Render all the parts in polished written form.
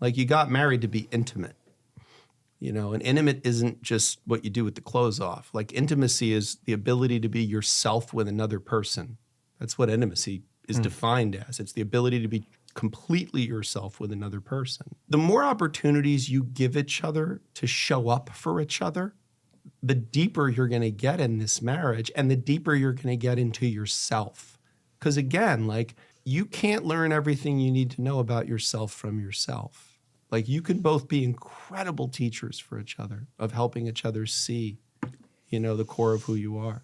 Like you got married to be intimate. You know, and intimate isn't just what you do with the clothes off. Like intimacy is the ability to be yourself with another person. That's what intimacy is defined as. It's the ability to be completely yourself with another person. The more opportunities you give each other to show up for each other, the deeper you're going to get in this marriage and the deeper you're going to get into yourself. Because again, like you can't learn everything you need to know about yourself from yourself. Like you can both be incredible teachers for each other of helping each other see, you know, the core of who you are.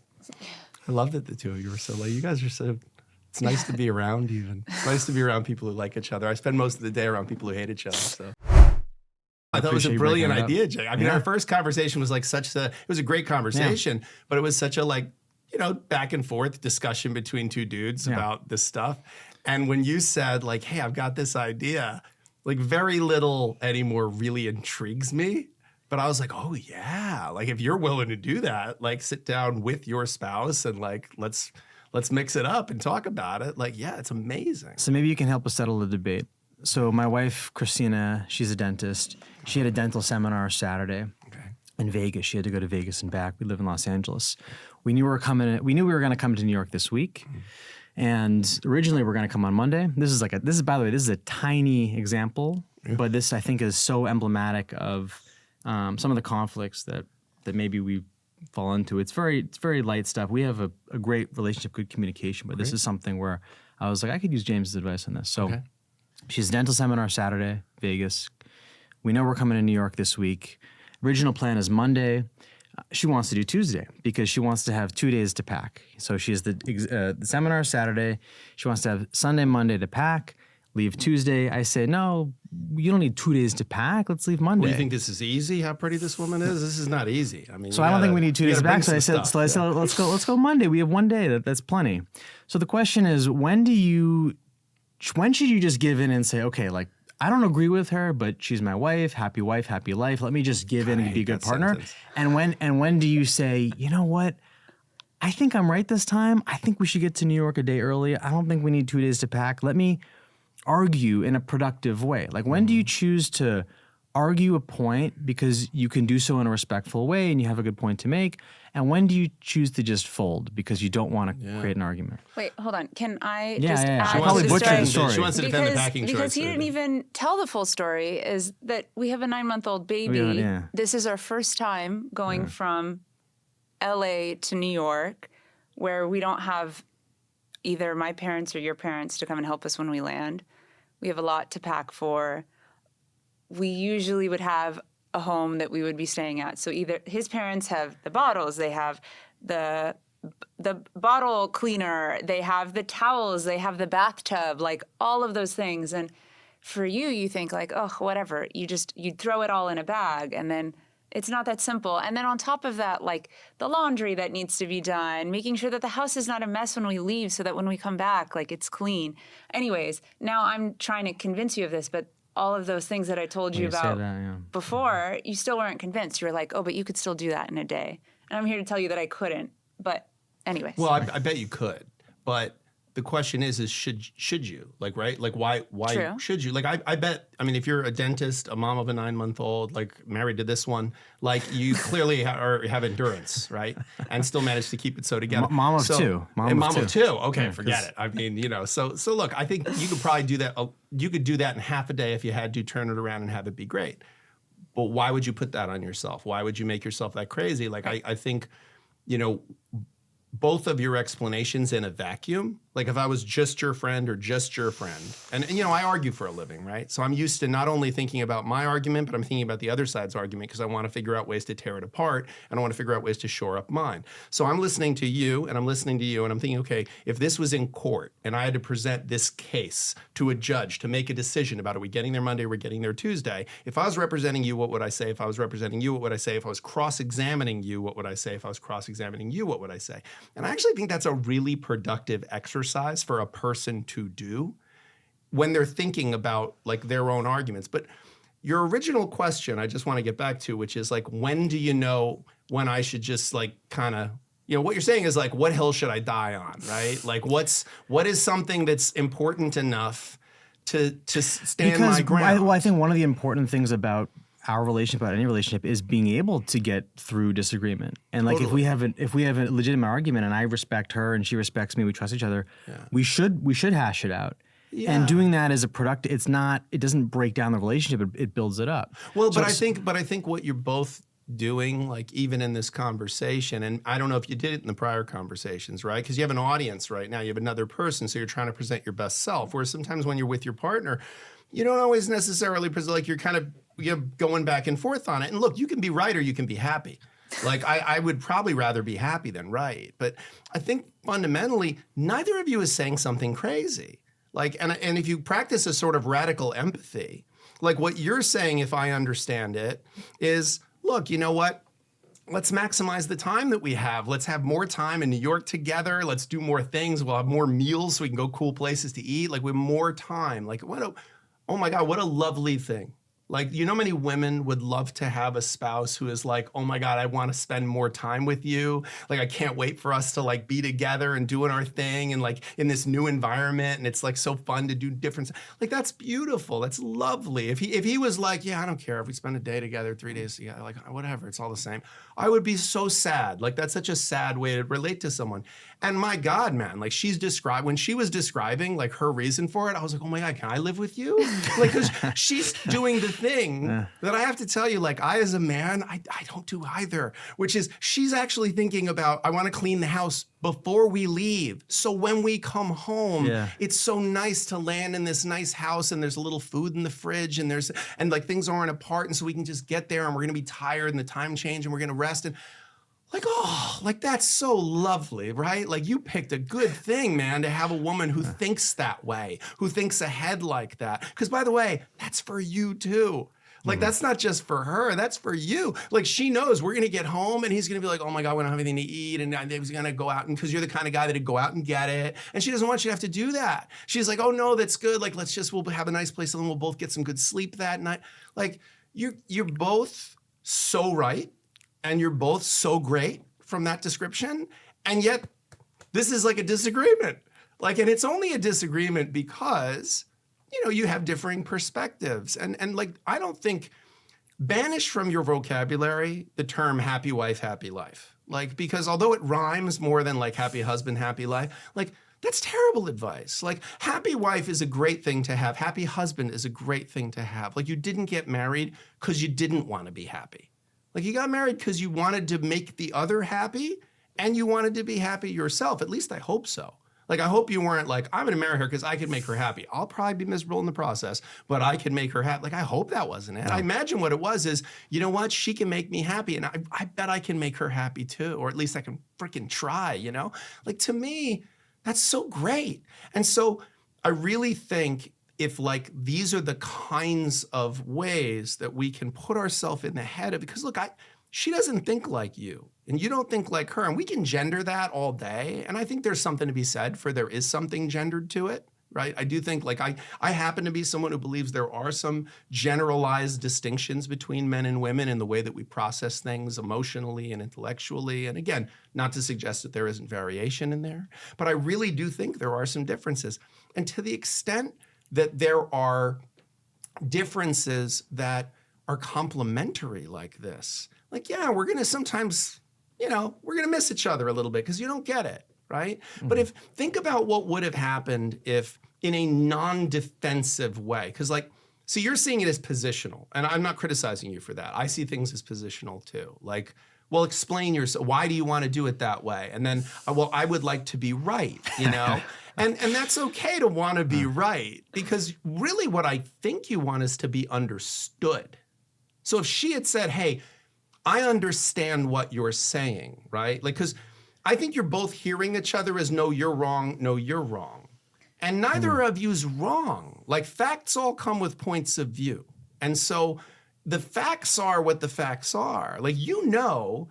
I love that the two of you are so like, you guys are so, it's nice to be around even. It's nice to be around people who like each other. I spend most of the day around people who hate each other, so. I thought it was a brilliant idea, Jake. I mean, our first conversation was like it was a great conversation, but it was such a like, you know, back and forth discussion between two dudes about this stuff. And when you said like, hey, I've got this idea, like very little anymore really intrigues me. But I was like, oh yeah, like if you're willing to do that, like sit down with your spouse and like, let's mix it up and talk about it. Like, yeah, it's amazing. So maybe you can help us settle the debate. So my wife, Christina, she's a dentist. She had a dental seminar Saturday in Vegas. She had to go to Vegas and back. We live in Los Angeles. We knew we were going to come to New York this week. And originally we were going to come on Monday. This is by the way, this is a tiny example, but this I think is so emblematic of some of the conflicts that maybe we fall into. It's very light stuff. We have a great relationship, good communication, but this is something where I was like, I could use James's advice on this. So she's a dental seminar Saturday, Vegas. We know we're coming to New York this week. Original plan is Monday. She wants to do Tuesday because she wants to have 2 days to pack. So she has the seminar Saturday. She wants to have Sunday, Monday to pack, leave Tuesday. I say, no, you don't need 2 days to pack. Let's leave Monday. Well, you think this is easy, how pretty this woman is? This is not easy. I mean, so I don't think we need 2 days to pack. So I said, let's go Monday. We have 1 day. That's plenty. So the question is, when should you just give in and say, okay, like, I don't agree with her, but she's my wife, happy life. Let me just give in and be a good partner. Sentence. And when do you say, you know what? I think I'm right this time. I think we should get to New York a day early. I don't think we need 2 days to pack. Let me argue in a productive way. Like when do you choose to argue a point because you can do so in a respectful way and you have a good point to make? And when do you choose to just fold because you don't want to create an argument? Wait, hold on. Can I just add She probably butchered the story. She wants to defend the packing choice. Because he didn't even tell the full story, is that we have a 9-month-old baby. This is our first time going from LA to New York, where we don't have either my parents or your parents to come and help us when we land. We have a lot to pack for. We usually would have a home that we would be staying at. So either his parents have the bottles, they have the bottle cleaner, they have the towels, they have the bathtub, like all of those things. And for you think like, oh, whatever. You'd throw it all in a bag, and then it's not that simple. And then on top of that, like the laundry that needs to be done, making sure that the house is not a mess when we leave so that when we come back, like it's clean. Anyways, now I'm trying to convince you of this, but all of those things that I told you about before, you still weren't convinced. You were like, oh, but you could still do that in a day. And I'm here to tell you that I couldn't. But anyways. Well, I bet you could. But the question is should you? Like, right? Like, why should you? Like, I bet, I mean, if you're a dentist, a mom of a 9-month-old, like married to this one, like you clearly have endurance, right? And still manage to keep it so together. Mom of two. Mom of two. Okay, forget it. I mean, you know, so look, I think you could probably do that. You could do that in half a day if you had to turn it around and have it be great. But why would you put that on yourself? Why would you make yourself that crazy? Like, I think, you know, both of your explanations in a vacuum, like if I was just your friend or just your friend, and you know, I argue for a living, right? So I'm used to not only thinking about my argument, but I'm thinking about the other side's argument because I want to figure out ways to tear it apart and I want to figure out ways to shore up mine. So I'm listening to you and I'm listening to you and I'm thinking, okay, if this was in court and I had to present this case to a judge to make a decision about are we getting there Monday, or are we getting there Tuesday? If I was representing you, what would I say? If I was representing you, what would I say? If I was cross-examining you, what would I say? If I was cross-examining you, what would I say? And I actually think that's a really productive exercise for a person to do when they're thinking about like their own arguments. But your original question, I just want to get back to, which is like, when do you know when I should just like kind of, you know, what you're saying is like, what hill should I die on, right? Like what is something that's important enough to stand my ground. I think one of the important things about our relationship, about any relationship, is being able to get through disagreement. And like Totally. if we have a legitimate argument and I respect her and she respects me, we trust each other, we should hash it out. Yeah. And doing that is a productive. It doesn't break down the relationship. It builds it up. Well, but I think what you're both doing, like even in this conversation, and I don't know if you did it in the prior conversations, right? Because you have an audience right now, you have another person, so you're trying to present your best self. Whereas sometimes when you're with your partner, you don't always necessarily present, like you're going back and forth on it. And look, you can be right or you can be happy. Like I would probably rather be happy than right. But I think fundamentally, neither of you is saying something crazy. Like, and if you practice a sort of radical empathy, like what you're saying, if I understand it, is, look, you know what? Let's maximize the time that we have. Let's have more time in New York together. Let's do more things. We'll have more meals so we can go cool places to eat. Like, with more time. Like, oh my God, what a lovely thing. Like, you know, many women would love to have a spouse who is like, oh my God, I want to spend more time with you. Like, I can't wait for us to like be together and doing our thing and like in this new environment. And it's like so fun to do different stuff. Like, that's beautiful. That's lovely. If he was like, yeah, I don't care if we spend a day together, 3 days together, like whatever, it's all the same. I would be so sad. Like, that's such a sad way to relate to someone. And my God, man, like when she was describing like her reason for it, I was like, oh my God, can I live with you? Like, because she's doing the thing that I have to tell you, like I, as a man, I don't do either, which is she's actually thinking about, I want to clean the house before we leave. So when we come home, it's so nice to land in this nice house and there's a little food in the fridge and like things aren't apart. And so we can just get there and we're going to be tired and the time change and we're going to rest. And like, oh, like that's so lovely, right? Like you picked a good thing, man, to have a woman who thinks that way, who thinks ahead like that. Because by the way, that's for you too. Like that's not just for her, that's for you. Like she knows we're gonna get home and he's gonna be like, oh my God, we don't have anything to eat. And he's gonna go out, and because you're the kind of guy that'd go out and get it. And she doesn't want you to have to do that. She's like, oh no, that's good. Like we'll have a nice place and then we'll both get some good sleep that night. Like you're both so right. And you're both so great from that description. And yet this is like a disagreement. Like, and it's only a disagreement because, you know, you have differing perspectives. And like, I don't think, banish from your vocabulary the term happy wife, happy life. Like, because although it rhymes more than like happy husband, happy life, like that's terrible advice. Like happy wife is a great thing to have. Happy husband is a great thing to have. Like you didn't get married because you didn't want to be happy. Like you got married because you wanted to make the other happy and you wanted to be happy yourself. At least I hope so. Like I hope you weren't like, I'm gonna marry her because I can make her happy. I'll probably be miserable in the process, but I can make her happy. Like I hope that wasn't it. I imagine what it was is, you know what? She can make me happy and I bet I can make her happy too. Or at least I can freaking try, you know? Like to me, that's so great. And so I really think if like these are the kinds of ways that we can put ourselves in the head of, because look, she doesn't think like you and you don't think like her, and we can gender that all day. And I think there's something to be said for there is something gendered to it, right? I do think like I happen to be someone who believes there are some generalized distinctions between men and women in the way that we process things emotionally and intellectually. And again, not to suggest that there isn't variation in there, but I really do think there are some differences. And to the extent that there are differences that are complementary like this. Like, yeah, we're going to sometimes, you know, we're going to miss each other a little bit because you don't get it, right? Mm-hmm. But think about what would have happened if in a non-defensive way, because like, so you're seeing it as positional, and I'm not criticizing you for that. I see things as positional too. Like, well, explain yourself. Why do you want to do it that way? And then, well, I would like to be right, you know? And that's okay to want to be right, because really what I think you want is to be understood. So if she had said, hey, I understand what you're saying, right? Like, because I think you're both hearing each other as, no, you're wrong, no, you're wrong. And neither of you's wrong. Like, facts all come with points of view. And so the facts are what the facts are. Like, you know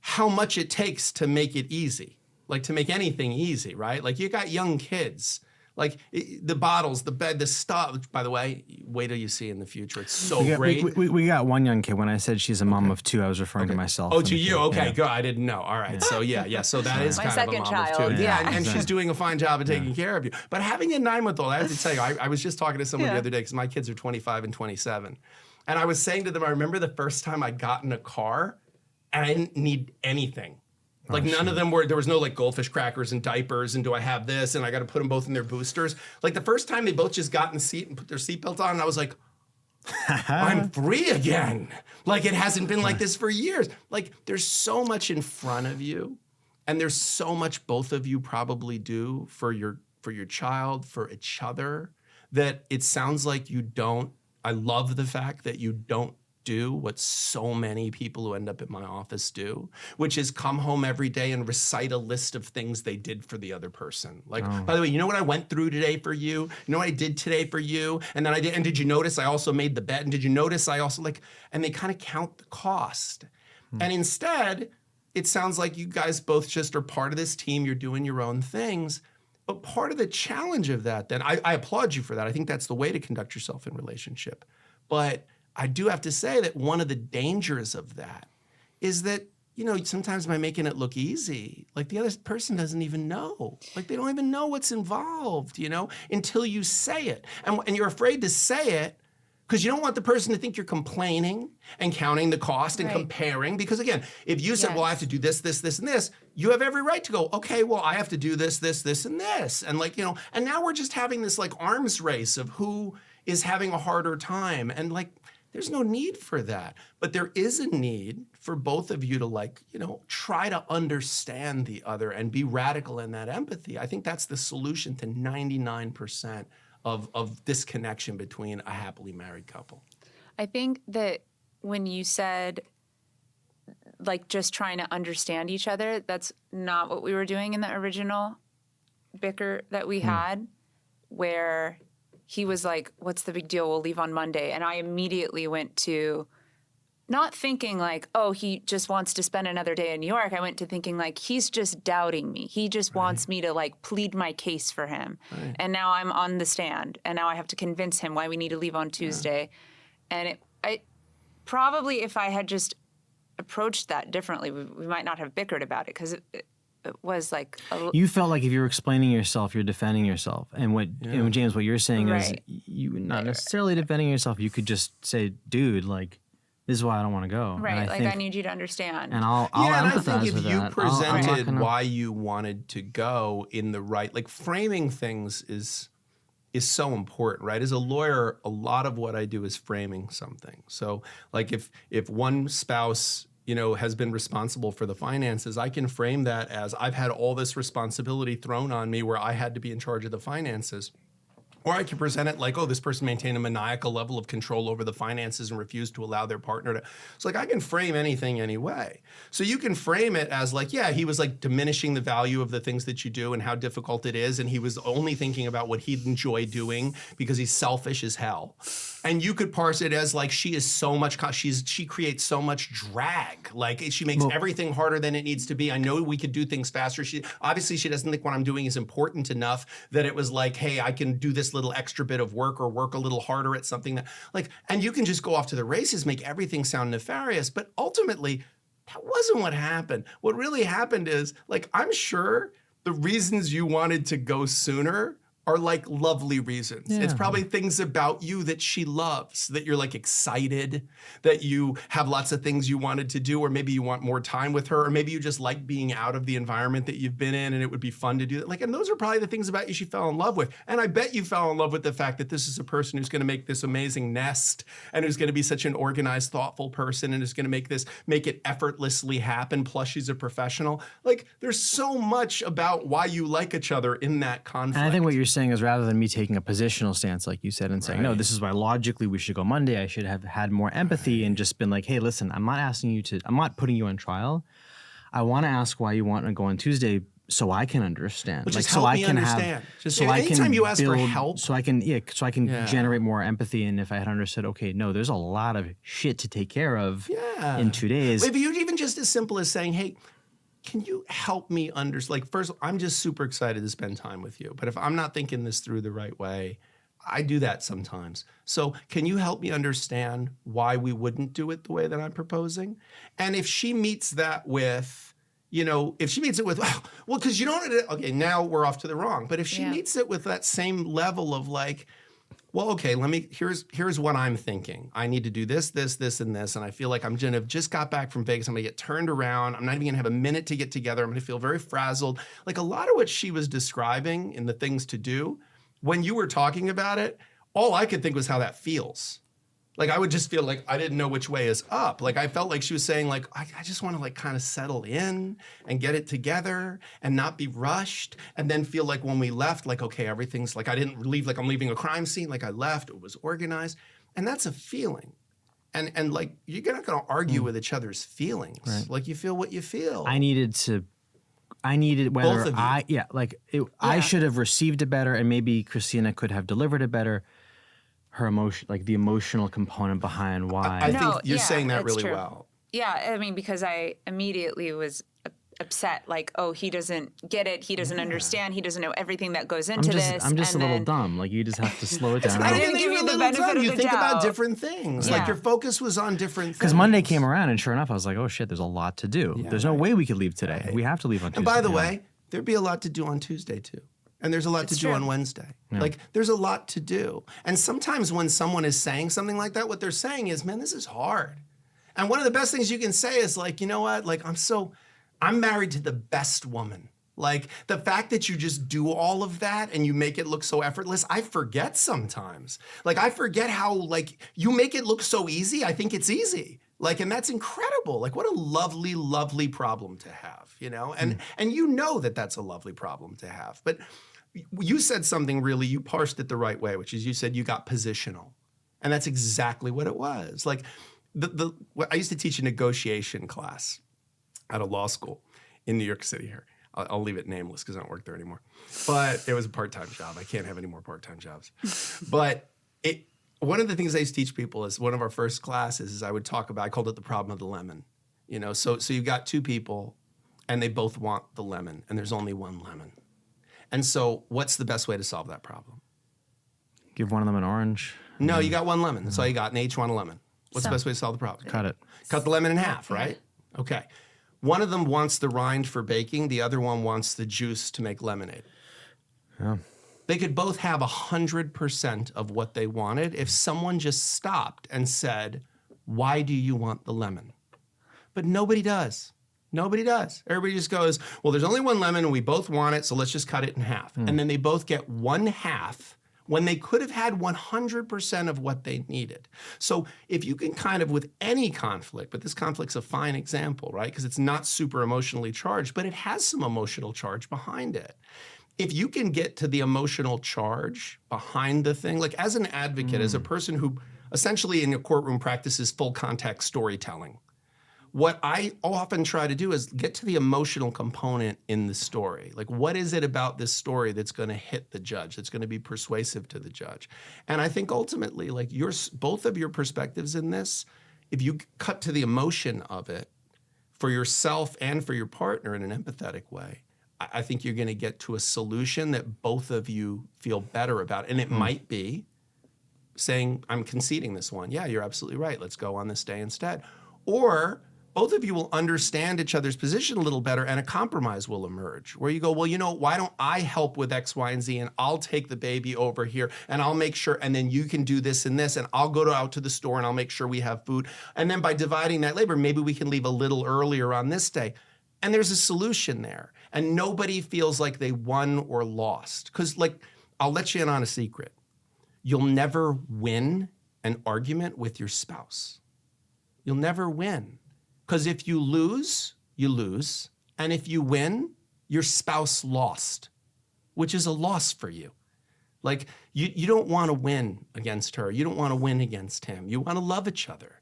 how much it takes to make it easy. Like to make anything easy, right? Like you got young kids. Like the bottles, the bed, the stuff. By the way, wait till you see in the future. It's so great. We got one young kid. When I said she's a mom of two, I was referring to myself. Oh, to you? Okay, good. I didn't know. All right. So so that is my kind of a second mom child. of two. Yeah, and she's doing a fine job of taking care of you. But having a 9-month-old, I have to tell you, I was just talking to someone the other day because my kids are 25 and 27, and I was saying to them, I remember the first time I got in a car, and I didn't need anything. Like none of them there was no like goldfish crackers and diapers and do I have this and I got to put them both in their boosters. Like the first time they both just got in the seat and put their seatbelt on and I was like, I'm free again. Like it hasn't been like this for years. Like there's so much in front of you and there's so much both of you probably do for your child, for each other, that it sounds like you don't. I love the fact that you don't do what so many people who end up at my office do, which is come home every day and recite a list of things they did for the other person. Like, by the way, you know what I went through today for you? You know what I did today for you? And then and did you notice I also made the bed? And did you notice I also and they kind of count the cost. And instead, it sounds like you guys both just are part of this team. You're doing your own things. But part of the challenge of that, then, I applaud you for that. I think that's the way to conduct yourself in relationship. But I do have to say that one of the dangers of that is that, sometimes by making it look easy, like the other person doesn't even know. Like they don't even know what's involved, until you say it. And you're afraid to say it because you don't want the person to think you're complaining and counting the cost and comparing. Because again, if you said, well, I have to do this, this, this, and this, you have every right to go, okay, well, I have to do this, this, this, and this. And and now we're just having this like arms race of who is having a harder time. And there's no need for that. But there is a need for both of you to try to understand the other and be radical in that empathy. I think that's the solution to 99% of disconnection between a happily married couple. I think that when you said just trying to understand each other, that's not what we were doing in the original bicker that we had, where he was like, what's the big deal? We'll leave on Monday. And I immediately went to not thinking he just wants to spend another day in New York. I went to thinking he's just doubting me. He just wants me to plead my case for him. Right. And now I'm on the stand and now I have to convince him why we need to leave on Tuesday. Yeah. And I probably, if I had just approached that differently, we might not have bickered about it because it was you felt like if you were explaining yourself, you're defending yourself. And James, what you're saying is you not necessarily defending yourself. You could just say, dude, this is why I don't want to go. Right, I need you to understand. And I'll empathize with that. And I think if you presented why you wanted to go in the right, framing things is so important, right? As a lawyer, a lot of what I do is framing something. So if one spouse has been responsible for the finances, I can frame that as I've had all this responsibility thrown on me where I had to be in charge of the finances. Or I can present it this person maintained a maniacal level of control over the finances and refused to allow their partner to. So I can frame anything anyway. So you can frame it as he was diminishing the value of the things that you do and how difficult it is. And he was only thinking about what he'd enjoy doing because he's selfish as hell. And you could parse it as she is so much, she creates so much drag. She makes everything harder than it needs to be. I know we could do things faster. She doesn't think what I'm doing is important enough that it was hey, I can do this little extra bit of work or work a little harder at something that and you can just go off to the races, make everything sound nefarious. But ultimately, that wasn't what happened. What really happened is I'm sure the reasons you wanted to go sooner are lovely reasons. Yeah. It's probably things about you that she loves, that you're excited, that you have lots of things you wanted to do, or maybe you want more time with her, or maybe you just like being out of the environment that you've been in and it would be fun to do that. And those are probably the things about you she fell in love with. And I bet you fell in love with the fact that this is a person who's going to make this amazing nest and who's going to be such an organized, thoughtful person and is going to make it effortlessly happen. Plus she's a professional. There's so much about why you like each other in that conflict. And I think what you're saying is rather than me taking a positional stance, like you said, and saying, no, this is why logically we should go Monday, I should have had more empathy and just been hey, listen, I'm not putting you on trial. I want to ask why you want to go on Tuesday so I can understand. But just help me understand. Anytime you ask for help. So I can generate more empathy. And if I had understood, okay, no, there's a lot of shit to take care of in 2 days. Maybe even just as simple as saying, hey, can you help me understand? Like, first, I'm just super excited to spend time with you. But if I'm not thinking this through the right way, I do that sometimes. So can you help me understand why we wouldn't do it the way that I'm proposing? And if she meets that with, if she meets it with, well, because you don't, okay, now we're off to the wrong. But if she meets it with that same level of like, well, okay, here's what I'm thinking. I need to do this, this, this, and this. And I feel like I'm going to have just got back from Vegas. I'm going to get turned around. I'm not even going to have a minute to get together. I'm going to feel very frazzled. Like a lot of what she was describing in the things to do, when you were talking about it, all I could think was how that feels. Like I would just feel like I didn't know which way is up. Like I felt like she was saying like, I just want to like kind of settle in and get it together and not be rushed. And then feel like when we left, like, okay, everything's like, I didn't leave like I'm leaving a crime scene. Like I left, it was organized. And that's a feeling. And like, you're not going to argue with each other's feelings. Right. Like you feel what you feel. I needed whether Both of you. I should have received it better, and maybe Christina could have delivered it better. Her emotion, like the emotional component behind why. I think you're saying that really well. Yeah, I mean, because I immediately was upset, like, oh, he doesn't get it, he doesn't understand, he doesn't know everything that goes into this. I'm just a little dumb. Like, you just have to slow it down. I didn't give you the benefit of the doubt. You think about different things. Yeah. Like your focus was on different things. Because Monday came around, and sure enough, I was like, oh shit, there's a lot to do. Yeah, there's no way we could leave today. Right. We have to leave on Tuesday. And by the way, there'd be a lot to do on Tuesday too. And there's a lot to do on Wednesday. Yeah. Like, there's a lot to do. And sometimes when someone is saying something like that, what they're saying is, man, this is hard. And one of the best things you can say is like, you know what? Like, I'm married to the best woman. Like, the fact that you just do all of that and you make it look so effortless, I forget sometimes. Like, I forget how, like, you make it look so easy. I think it's easy. Like, and that's incredible. Like, what a lovely, lovely problem to have, And you know that that's a lovely problem to have. But you said something really, you parsed it the right way, which is you said you got positional. And that's exactly what it was. Like, I used to teach a negotiation class at a law school in New York City here. I'll leave it nameless because I don't work there anymore. But it was a part-time job. I can't have any more part-time jobs. But one of the things I used to teach people is one of our first classes is I would talk about, I called it the problem of the lemon. So you've got two people and they both want the lemon and there's only one lemon. And so what's the best way to solve that problem? Give one of them an orange. No, you got one lemon. That's all you got. And they each want a lemon. What's the best way to solve the problem? Cut it. Cut the lemon in half, right? Okay. One of them wants the rind for baking. The other one wants the juice to make lemonade. Yeah. They could both have 100% of what they wanted if someone just stopped and said, why do you want the lemon? But nobody does. Nobody does. Everybody just goes, well, there's only one lemon and we both want it, so let's just cut it in half. And then they both get one half when they could have had 100% of what they needed. So if you can kind of, with any conflict, but this conflict's a fine example, right? Because it's not super emotionally charged, but it has some emotional charge behind it. If you can get to the emotional charge behind the thing, like as an advocate, as a person who essentially in a courtroom practices full context storytelling, what I often try to do is get to the emotional component in the story. Like, what is it about this story that's going to hit the judge, that's going to be persuasive to the judge? And I think ultimately, like both of your perspectives in this, if you cut to the emotion of it for yourself and for your partner in an empathetic way, I think you're going to get to a solution that both of you feel better about. And it might be saying, I'm conceding this one. Yeah, you're absolutely right. Let's go on this day instead. Or both of you will understand each other's position a little better and a compromise will emerge where you go, well, why don't I help with X, Y, and Z and I'll take the baby over here and I'll make sure, and then you can do this and this and I'll go out to the store and I'll make sure we have food. And then by dividing that labor, maybe we can leave a little earlier on this day. And there's a solution there. And nobody feels like they won or lost. Because I'll let you in on a secret. You'll never win an argument with your spouse. You'll never win. Because if you lose, you lose. And if you win, your spouse lost, which is a loss for you. Like, you don't want to win against her. You don't want to win against him. You want to love each other.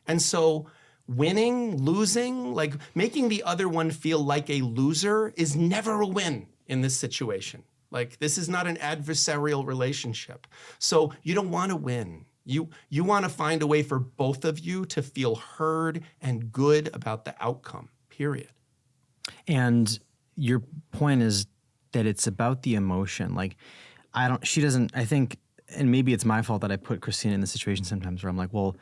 And so winning, losing, like making the other one feel like a loser is never a win in this situation. Like, this is not an adversarial relationship. So you don't want to win. You want to find a way for both of you to feel heard and good about the outcome, period. And your point is that it's about the emotion. Like, I think, and maybe it's my fault that I put Christina in the situation sometimes where I'm like, well,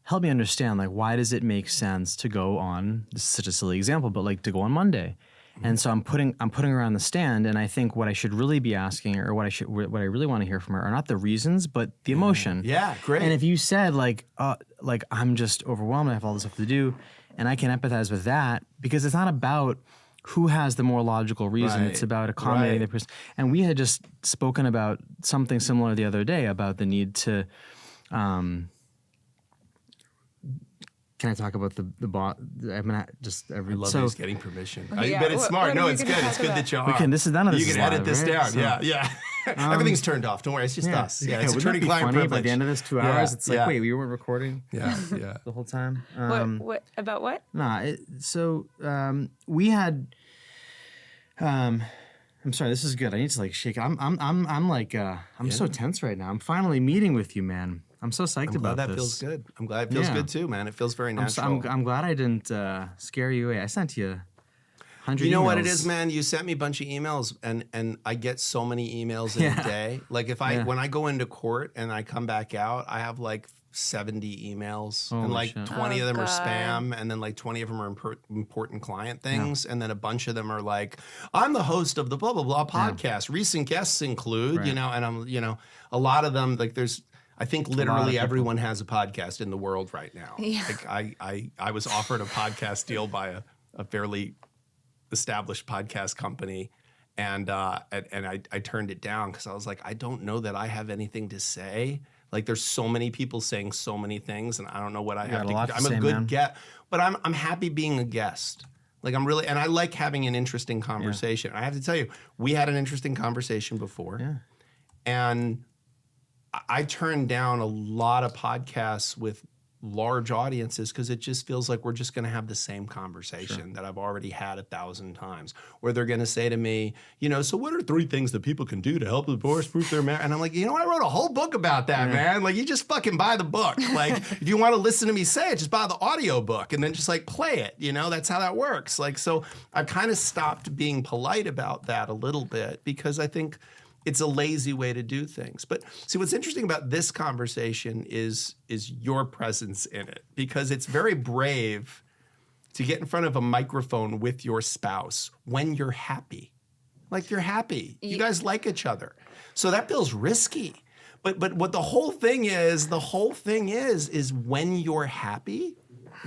help me understand, like, why does it make sense to go on, this is such a silly example, but like to go on Monday? And so I'm putting her on the stand, and I think what I should really be asking her, or what I really want to hear from her, are not the reasons, but the emotion. Yeah, great. And if you said like I'm just overwhelmed, I have all this stuff to do, and I can empathize with that, because it's not about who has the more logical reason. It's about accommodating the person. And we had just spoken about something similar the other day about the need to. Can I talk about the bot? I'm gonna just every. I love so, he's getting permission. Yeah, But it's smart. No, it's good. It's good that you are. This is none of this. You can edit this down. Yeah. Everything's turned off. Don't worry. It's just us. Yeah, it's attorney-client privilege. By the end of this 2 hours, it's like, wait, we weren't recording. Yeah. The whole time. What about what? We had. I'm sorry. This is good. I need to like shake. I'm like I'm so tense right now. I'm finally meeting with you, man. I'm so psyched about this. I'm glad that feels good. I'm glad it feels good too, man. It feels very natural. I'm glad I didn't scare you away. I sent you 100 You know emails. what it is, man? You sent me a bunch of emails, and I get so many emails in a day. Like when I go into court and I come back out, I have like 70 emails, and like 20 of them are spam, and then like 20 of them are important client things, and then a bunch of them are like, I'm the host of the blah blah blah podcast. Recent guests include, and I'm, a lot of them, like I think literally everyone has a podcast in the world right now. Yeah. Like I was offered a podcast deal by a fairly established podcast company, and I turned it down because I was like, I don't know that I have anything to say. Like there's so many people saying so many things, and I don't know what I have to. I'm a good guest, but I'm happy being a guest. Like I'm really, and I like having an interesting conversation. I have to tell you, we had an interesting conversation before, and I turned down a lot of podcasts with large audiences because it just feels like we're just going to have the same conversation that I've already had 1,000 times, where they're going to say to me, so what are 3 things that people can do to help divorce-proof their marriage? And I'm like, I wrote a whole book about that, man. Like, you just fucking buy the book. Like, if you want to listen to me say it, just buy the audio book and then just like play it. That's how that works. Like, so I've kind of stopped being polite about that a little bit because I think it's a lazy way to do things. But see, what's interesting about this conversation is your presence in it, because it's very brave to get in front of a microphone with your spouse when you're happy. Like you're happy. You guys like each other. So that feels risky. But what the whole thing is when you're happy,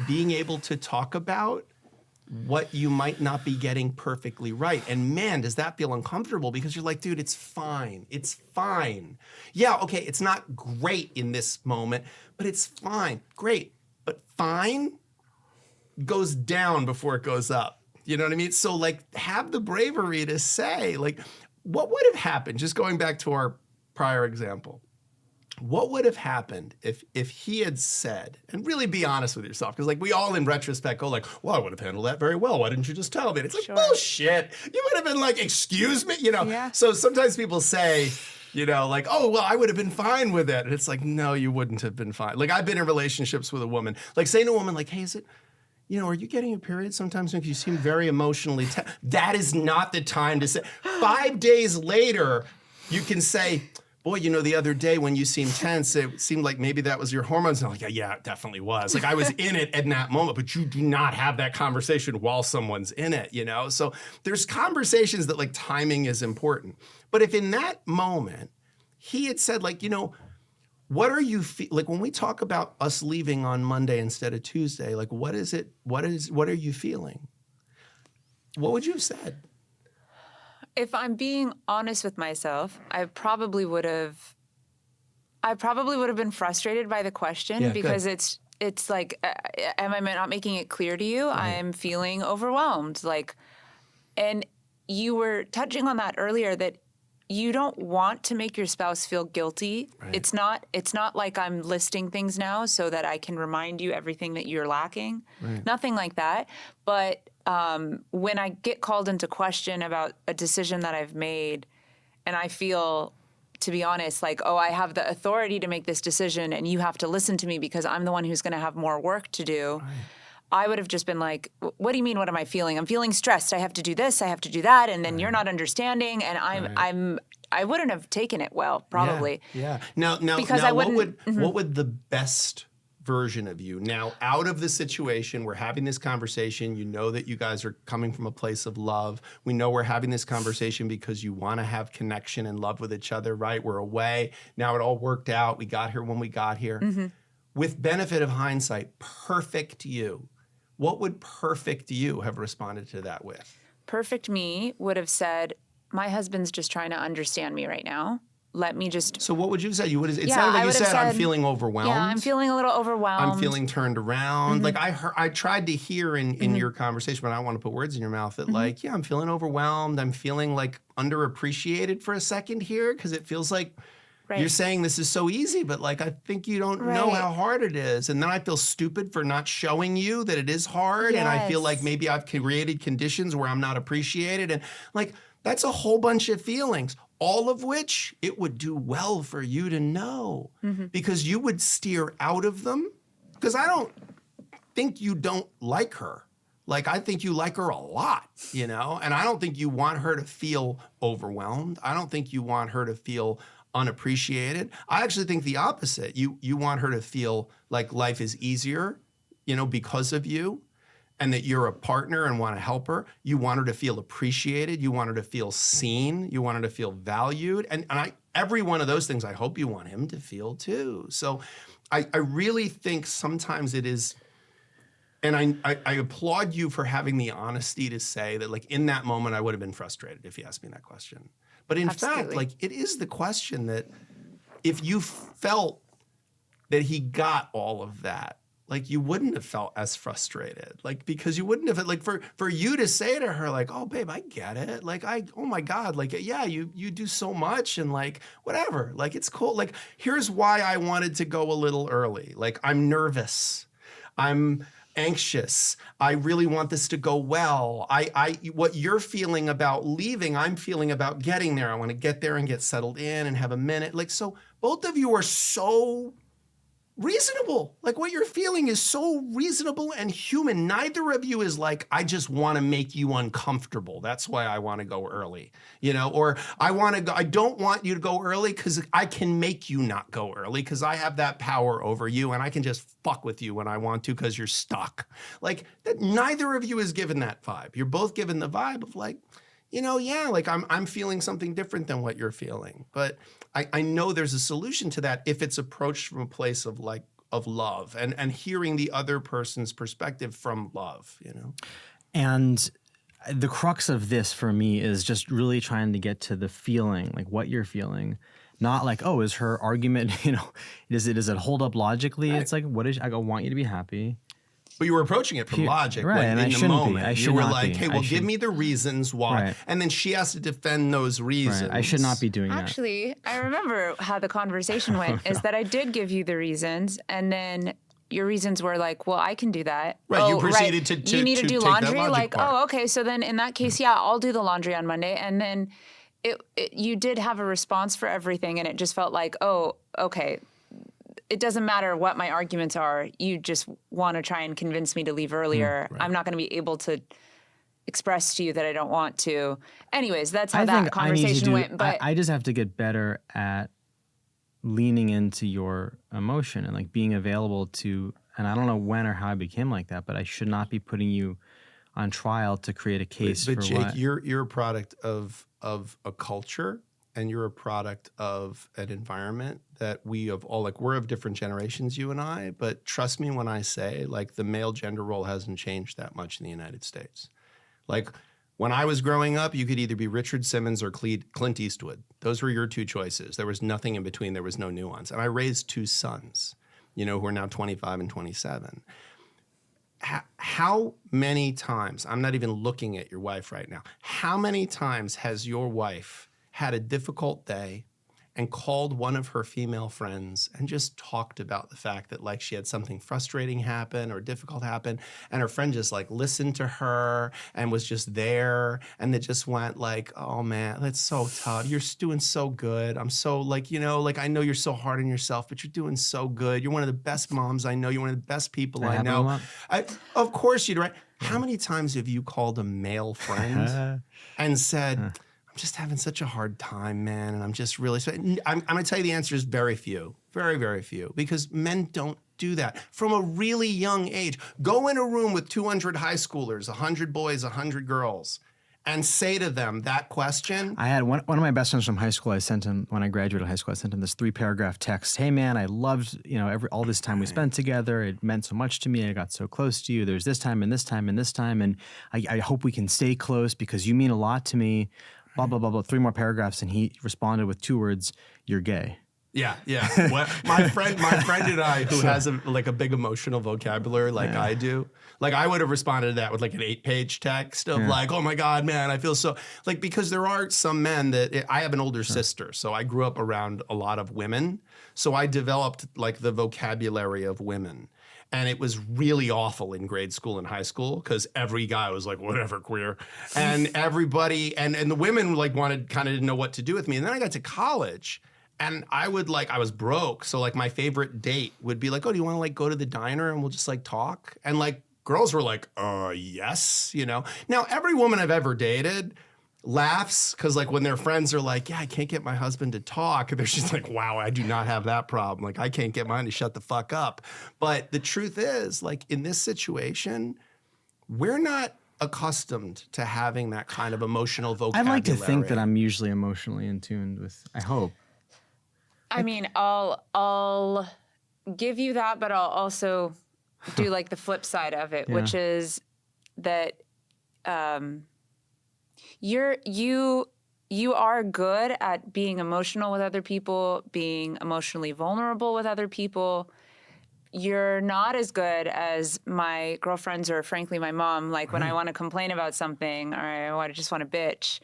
being able to talk about what you might not be getting perfectly right. And man, does that feel uncomfortable, because you're like, dude, it's fine. It's fine. Yeah, okay, it's not great in this moment, but it's fine. Great. But fine goes down before it goes up. You know what I mean? So like, have the bravery to say, like, what would have happened, just going back to our prior example, what would have happened if he had said, and really be honest with yourself, because like we all in retrospect go like, well, I would have handled that very well. Why didn't you just tell me? And it's like, bullshit. You would have been like, excuse me, Yeah. So sometimes people say, like, oh, well, I would have been fine with it. And it's like, no, you wouldn't have been fine. Like I've been in relationships with a woman, like saying to a woman like, hey, is it, are you getting a period sometimes? Because you seem very emotionally, that is not the time to say. 5 days later, you can say, boy, the other day when you seemed tense, it seemed like maybe that was your hormones. And I'm like, yeah, it definitely was. Like I was in it in that moment, but you do not have that conversation while someone's in it, So there's conversations that like timing is important. But if in that moment he had said like, what are you like when we talk about us leaving on Monday instead of Tuesday, like what is it? What are you feeling? What would you have said? If I'm being honest with myself, I probably would have been frustrated by the question, because it's like, am I not making it clear to you? Right. I'm feeling overwhelmed. Like, and you were touching on that earlier, that you don't want to make your spouse feel guilty. Right. It's not like I'm listing things now so that I can remind you everything that you're lacking. Right. Nothing like that. But when I get called into question about a decision that I've made, and I feel, to be honest, like, oh, I have the authority to make this decision and you have to listen to me because I'm the one who's going to have more work to do. I would have just been like, what do you mean, what am I feeling? I'm feeling stressed. I have to do this, I have to do that, and then you're not understanding, and I wouldn't have taken it well, probably. Yeah. Now, because now I wouldn't. what would the best version of you now out of the situation? We're having this conversation. You know that you guys are coming from a place of love. We know we're having this conversation because you want to have connection and love with each other, right? We're away. Now it all worked out. We got here when we got here. With benefit of hindsight, perfect you. What would perfect you have responded to that with? Perfect me would have said, my husband's just trying to understand me right now. Let me just. So what would you have said? You would have. It sounded like you said, "I'm feeling overwhelmed." Yeah, I'm feeling a little overwhelmed. I'm feeling turned around. Like I tried to hear in your conversation, but I don't want to put words in your mouth. That like, yeah, I'm feeling overwhelmed. I'm feeling like underappreciated for a second here because it feels like you're saying this is so easy, but like I think you don't know how hard it is, and then I feel stupid for not showing you that it is hard, and I feel like maybe I've created conditions where I'm not appreciated, and like that's a whole bunch of feelings. All of which it would do well for you to know because you would steer out of them. Because I don't think you don't like her. Like, I think you like her a lot, you know? And I don't think you want her to feel overwhelmed. I don't think you want her to feel unappreciated. I actually think the opposite. You want her to feel like life is easier, you know, because of you. And that you're a partner and want to help her. You want her to feel appreciated. You want her to feel seen. You want her to feel valued. And every one of those things, I hope you want him to feel too. So I really think sometimes it is, and I applaud you for having the honesty to say that like in that moment, I would have been frustrated if you asked me that question. But in fact, like it is the question that if you felt that he got all of that, like you wouldn't have felt as frustrated, like because you wouldn't have like for you to say to her like, oh babe, I get it, like oh my God, like yeah, you do so much and like whatever, like it's cool, like here's why I wanted to go a little early, like I'm nervous, I'm anxious, I really want this to go well, I what you're feeling about leaving, I'm feeling about getting there. I want to get there and get settled in and have a minute, like so both of you are so reasonable. Like what you're feeling is so reasonable and human. Neither of you is like, I just want to make you uncomfortable. That's why I want to go early, you know, or I don't want you to go early because I can make you not go early because I have that power over you and I can just fuck with you when I want to because you're stuck. Like that, neither of you is given that vibe. You're both given the vibe of like, you know, yeah, like I'm feeling something different than what you're feeling. But I know there's a solution to that if it's approached from a place of like of love and hearing the other person's perspective from love, you know? And the crux of this for me is just really trying to get to the feeling, like what you're feeling. Not like, oh, is her argument, you know, does it hold up logically? Right. It's like, I want you to be happy. But you were approaching it from logic, right? Like and in I the shouldn't moment. Be. I should you were not like, be. hey, well, give me the reasons why. Right. And then she has to defend those reasons. Right. I should not be doing that. Actually, I remember how the conversation went, is that I did give you the reasons, and then your reasons were like, well, I can do that. Right, you proceeded to you need to do take laundry? That like, part. oh, okay, so then in that case, yeah, I'll do the laundry on Monday. And then you did have a response for everything, and it just felt like, oh, okay, it doesn't matter what my arguments are. You just want to try and convince me to leave earlier. Right. I'm not going to be able to express to you that I don't want to. Anyways, that's how that conversation went. But I just have to get better at leaning into your emotion and like being available to, and I don't know when or how I became like that, but I should not be putting you on trial to create a case but for Jake, what. You're a product of a culture, and you're a product of an environment that we're of different generations, you and I, but trust me when I say, like, the male gender role hasn't changed that much in the United States. Like, when I was growing up, you could either be Richard Simmons or Clint Eastwood. Those were your two choices. There was nothing in between. There was no nuance. And I raised two sons, you know, who are now 25 and 27. How many times, I'm not even looking at your wife right now, how many times has your wife had a difficult day and called one of her female friends and just talked about the fact that like she had something frustrating happen or difficult happen, and her friend just like listened to her and was just there, and they just went like, oh man, that's so tough. You're doing so good. I'm so like, you know, like I know you're so hard on yourself, but you're doing so good. You're one of the best moms I know. You're one of the best people I know. Of course you'd right. How many times have you called a male friend and said, I'm just having such a hard time, man, and I'm just really, I'm going to tell you the answer is very few, very, very few, because men don't do that from a really young age. Go in a room with 200 high schoolers, 100 boys, 100 girls, and say to them that question. I had one of my best friends from high school. I sent him, when I graduated high school, I sent him this 3-paragraph text. Hey man, I loved, you know, all this time we spent together. It meant so much to me. I got so close to you. There's this time and this time and this time. And I hope we can stay close because you mean a lot to me. Blah, blah, blah, blah. 3 more paragraphs. And he responded with 2 words, you're gay. Yeah, yeah. What, my friend and I, who has a big emotional vocabulary like I do, like I would have responded to that with like an 8-page text of like, oh my God, man, I feel so like, because there are some men that I have an older sister, so I grew up around a lot of women, so I developed like the vocabulary of women. And it was really awful in grade school and high school because every guy was like, whatever, queer. And everybody, and the women like kind of didn't know what to do with me. And then I got to college. And I was broke. So like my favorite date would be like, oh, do you want to like go to the diner and we'll just like talk? And like girls were like, yes, you know. Now every woman I've ever dated laughs because like when their friends are like, yeah, I can't get my husband to talk. They're just like, wow, I do not have that problem. Like I can't get mine to shut the fuck up. But the truth is like in this situation, we're not accustomed to having that kind of emotional vocabulary. I'd like to think that I'm usually emotionally in tune with, I hope. I mean, I'll give you that, but I'll also do like the flip side of it, which is that you are good at being emotional with other people, being emotionally vulnerable with other people. You're not as good as my girlfriends or frankly my mom, like when I want to complain about something or I just want to bitch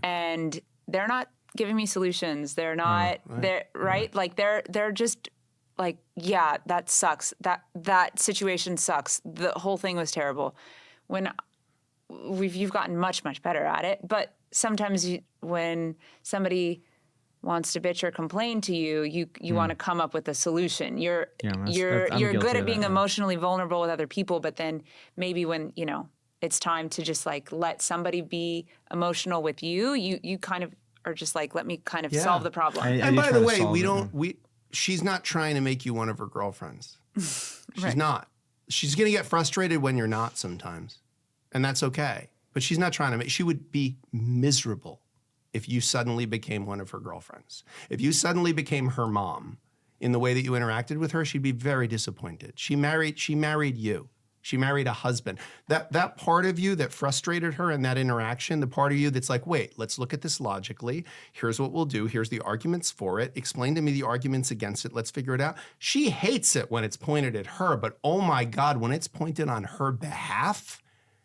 and they're not giving me solutions. They're not, like they're just like, yeah, that sucks. That situation sucks. The whole thing was terrible. When you've gotten much, much better at it. But sometimes when somebody wants to bitch or complain to you, you want to come up with a solution. You're good at being emotionally vulnerable with other people, but then maybe when, you know, it's time to just like let somebody be emotional with you, you kind of are just like, let me kind of solve the problem. And by the way, she's not trying to make you one of her girlfriends. She's not. She's going to get frustrated when you're not sometimes. And that's okay. But she's not trying to she would be miserable if you suddenly became one of her girlfriends. If you suddenly became her mom in the way that you interacted with her, she'd be very disappointed. She married you. She married a husband. That part of you that frustrated her in that interaction, the part of you that's like, wait, let's look at this logically. Here's what we'll do. Here's the arguments for it. Explain to me the arguments against it. Let's figure it out. She hates it when it's pointed at her, but oh my God, when it's pointed on her behalf,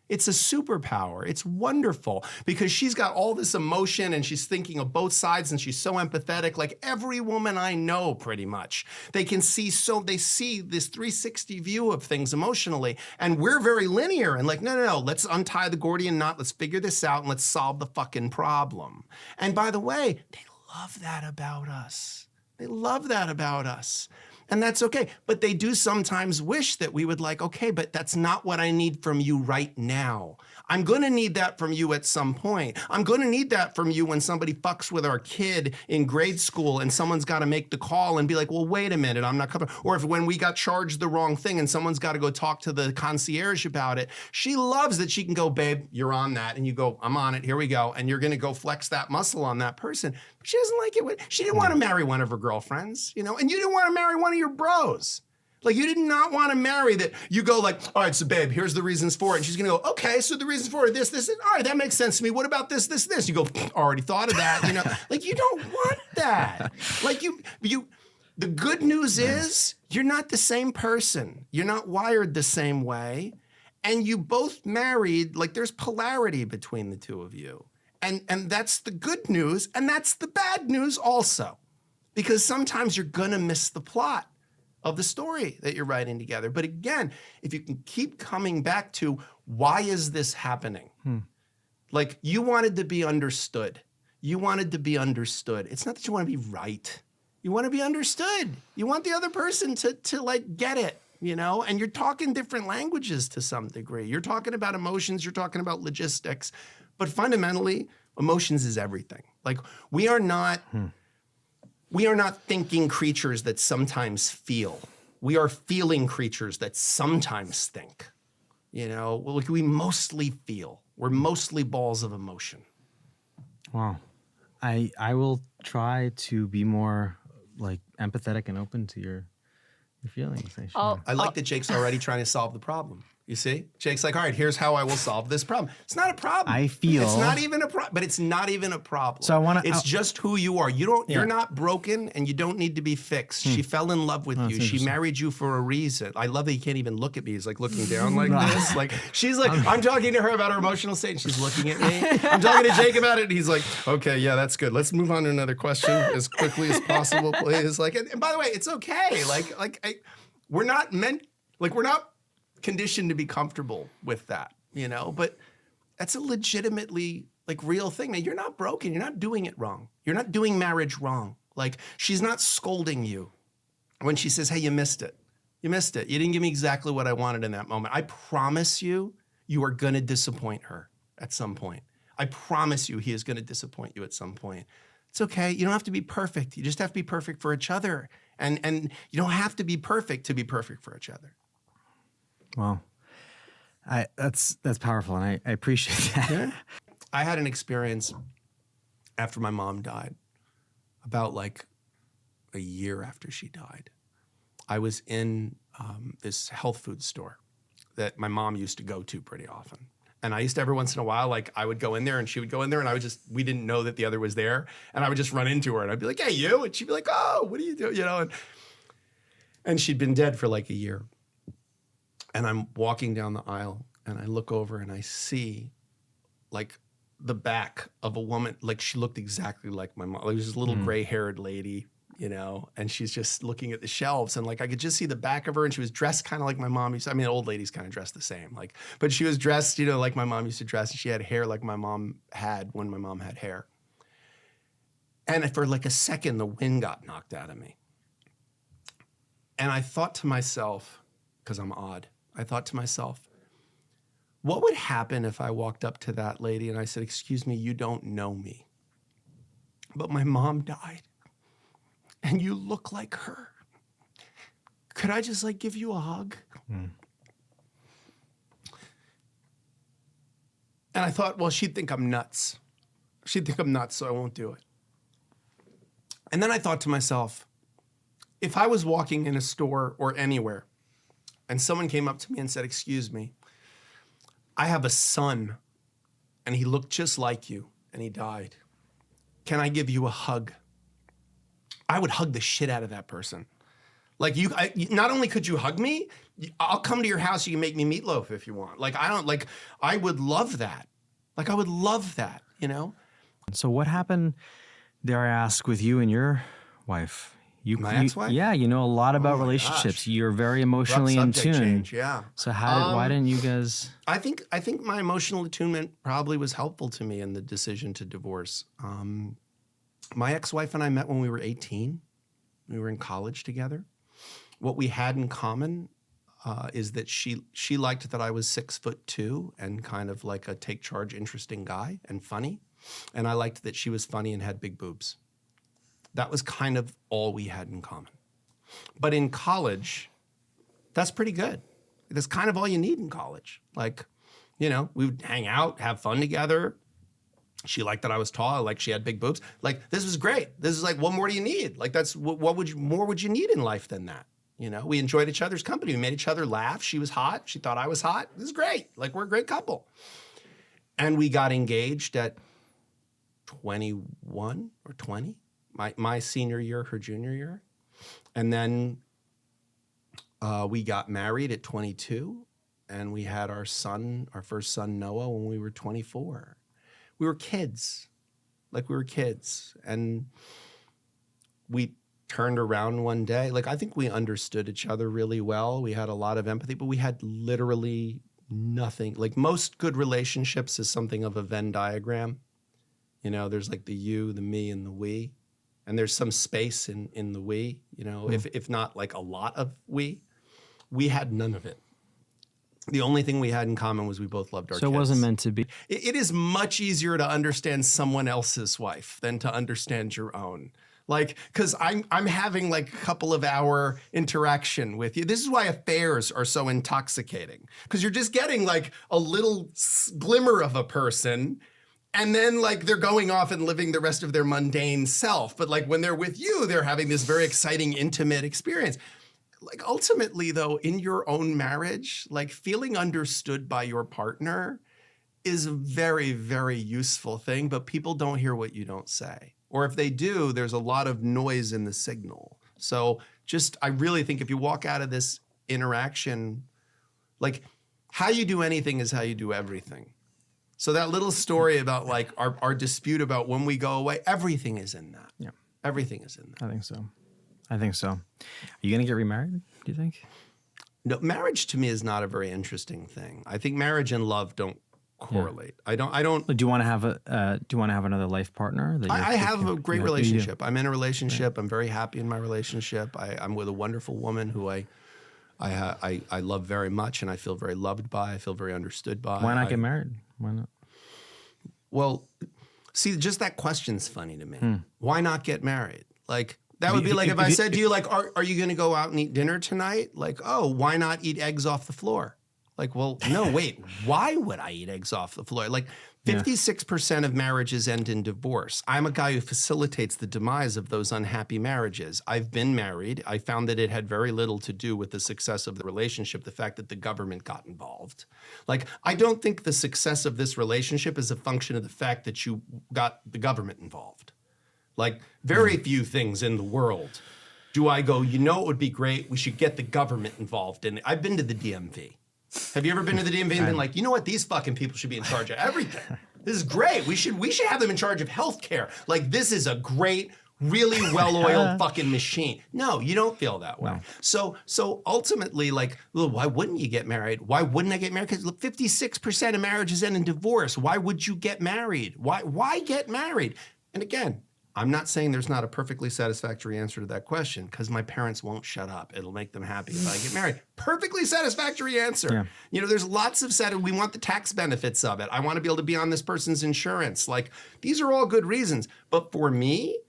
it's a superpower. It's wonderful because she's got all this emotion and she's thinking of both sides and she's so empathetic. Like every woman I know pretty much, they see this 360 view of things emotionally. And we're very linear and like, no, let's untie the Gordian knot. Let's figure this out and let's solve the fucking problem. And by the way, they love that about us. They love that about us. And that's okay. But they do sometimes wish that we would like, okay, but that's not what I need from you right now. I'm going to need that from you at some point. I'm going to need that from you when somebody fucks with our kid in grade school and someone's got to make the call and be like, well, wait a minute, I'm not coming. Or if when we got charged the wrong thing and someone's got to go talk to the concierge about it, she loves that she can go, babe, you're on that. And you go, I'm on it, here we go. And you're going to go flex that muscle on that person. But she doesn't like it. She didn't want to marry one of her girlfriends, you know, and you didn't want to marry one of your bros. Like you did not want to marry that. You go like, all right, so babe, here's the reasons for it. And she's going to go, okay, so the reasons for it, this, all right, that makes sense to me. What about this? You go, already thought of that, you know. Like you don't want that. Like the good news is you're not the same person. You're not wired the same way. And you both married, like there's polarity between the two of you. And that's the good news. And that's the bad news also. because sometimes you're going to miss the plot of the story that you're writing together. But again, if you can keep coming back to, why is this happening? Like, you wanted to be understood. You wanted to be understood. It's not that you want to be right. You want to be understood. You want the other person to like get it, you know? And you're talking different languages to some degree. You're talking about emotions, you're talking about logistics, but fundamentally, emotions is everything. Like, we are not thinking creatures that sometimes feel. We are feeling creatures that sometimes think. You know, we mostly feel. We're mostly balls of emotion. Wow. I will try to be more like empathetic and open to your feelings. I like that Jake's already trying to solve the problem. You see? Jake's like, all right, here's how I will solve this problem. It's not a problem. I feel it's not even a problem, but it's not even a problem. So I want to. It's just who you are. You're not broken, and you don't need to be fixed. She fell in love with you. She married you for a reason. I love that he can't even look at me. He's like looking down like this. Like, she's like, I'm talking to her about her emotional state, and she's looking at me. I'm talking to Jake about it, and he's like, okay, yeah, that's good. Let's move on to another question as quickly as possible, please. Like, and by the way, it's okay. We're not conditioned to be comfortable with that, you know, but that's a legitimately like real thing. Now, you're not broken. You're not doing it wrong. You're not doing marriage wrong. Like, she's not scolding you when she says, hey, you missed it. You missed it. You didn't give me exactly what I wanted in that moment. I promise you, you are going to disappoint her at some point. I promise you, he is going to disappoint you at some point. It's okay. You don't have to be perfect. You just have to be perfect for each other. And you don't have to be perfect to be perfect for each other. Wow. That's powerful, and I appreciate that. Yeah. I had an experience after my mom died, about like a year after she died. I was in this health food store that my mom used to go to pretty often. And I used to, every once in a while, like, I would go in there and she would go in there, and we didn't know that the other was there. And I would just run into her and I'd be like, hey, you? And she'd be like, oh, what are you doing? You know, and she'd been dead for like a year. And I'm walking down the aisle and I look over and I see like the back of a woman, like she looked exactly like my mom. Like, it was this little gray-haired lady, you know, and she's just looking at the shelves, and like I could just see the back of her, and she was dressed kind of like my mom used to. I mean, old ladies kind of dress the same, like, but she was dressed, you know, like my mom used to dress, and she had hair like my mom had when my mom had hair. And for like a second, the wind got knocked out of me. And I thought to myself, because I'm odd, I thought to myself, what would happen if I walked up to that lady and I said, excuse me, you don't know me, but my mom died and you look like her. Could I just like give you a hug? And I thought, well, she'd think I'm nuts. She'd think I'm nuts, so I won't do it. And then I thought to myself, if I was walking in a store or anywhere and someone came up to me and said, excuse me, I have a son and he looked just like you and he died. Can I give you a hug? I would hug the shit out of that person. Like, not only could you hug me, I'll come to your house, you can make me meatloaf if you want. Like, I would love that. Like, I would love that, you know? So what happened, dare I ask, with you and your wife? My ex-wife? Yeah, you know a lot about relationships. Gosh. You're very emotionally in tune. Change, yeah. So why didn't you guys? I think my emotional attunement probably was helpful to me in the decision to divorce. My ex-wife and I met when we were 18. We were in college together. What we had in common is that she liked that I was 6'2" and kind of like a take charge, interesting guy and funny. And I liked that she was funny and had big boobs. That was kind of all we had in common. But in college, that's pretty good. That's kind of all you need in college. Like, you know, we would hang out, have fun together. She liked that I was tall. I liked she had big boobs. Like, this was great. This is like, what more do you need? Like, that's what more would you need in life than that? You know, we enjoyed each other's company. We made each other laugh. She was hot. She thought I was hot. This is great. Like, we're a great couple. And we got engaged at 21 or 20. My senior year, her junior year. And then we got married at 22, and we had our first son, Noah, when we were 24. We were kids. Like, we were kids. And we turned around one day. Like, I think we understood each other really well. We had a lot of empathy, but we had literally nothing. Like, most good relationships is something of a Venn diagram. You know, there's like the you, the me, and the we. And there's some space in the we, you know, if not like a lot of we. We had none of it. The only thing we had in common was we both loved our kids. So it wasn't meant to be. It is much easier to understand someone else's wife than to understand your own. Like, because I'm having like a couple of hour interaction with you. This is why affairs are so intoxicating, because you're just getting like a little glimmer of a person, and then like they're going off and living the rest of their mundane self. But like when they're with you, they're having this very exciting, intimate experience. Like ultimately though, in your own marriage, like feeling understood by your partner is a very, very useful thing, but people don't hear what you don't say. Or if they do, there's a lot of noise in the signal. So I really think if you walk out of this interaction, like how you do anything is how you do everything. So that little story about like our dispute about when we go away, everything is in that. Yeah. Everything is in that. I think so. Are you going to get remarried, do you think? No, marriage to me is not a very interesting thing. I think marriage and love don't correlate. Yeah. I don't. Do you want to have another life partner? I have a great relationship. I'm in a relationship. Yeah. I'm very happy in my relationship. I'm with a wonderful woman who I love very much, and I feel very loved by. I feel very understood by. Why not get married? Why not? Well, see, just that question's funny to me. Why not get married? Like, that would be like if I said to you, like, are you going to go out and eat dinner tonight? Like, oh, why not eat eggs off the floor? Like, well, no, wait, why would I eat eggs off the floor? Like, 56% of marriages end in divorce. I'm a guy who facilitates the demise of those unhappy marriages. I've been married. I found that it had very little to do with the success of the relationship, the fact that the government got involved. Like, I don't think the success of this relationship is a function of the fact that you got the government involved. Like, very few things in the world do I go, you know, it would be great, we should get the government involved in it. I've been to the DMV. Have you ever been to the DMV and been like, you know what, these fucking people should be in charge of everything. This is great. We should have them in charge of healthcare. Like, this is a great, really well-oiled fucking machine. No, you don't feel that way. No. So ultimately, like, well, why wouldn't you get married? Why wouldn't I get married? Because 56% of marriages end in divorce. Why would you get married? Why get married? And again, I'm not saying there's not a perfectly satisfactory answer to that question, because my parents won't shut up. It'll make them happy if I get married. Perfectly satisfactory answer. Yeah. You know, there's lots of we want the tax benefits of it. I want to be able to be on this person's insurance. Like, these are all good reasons. But for me,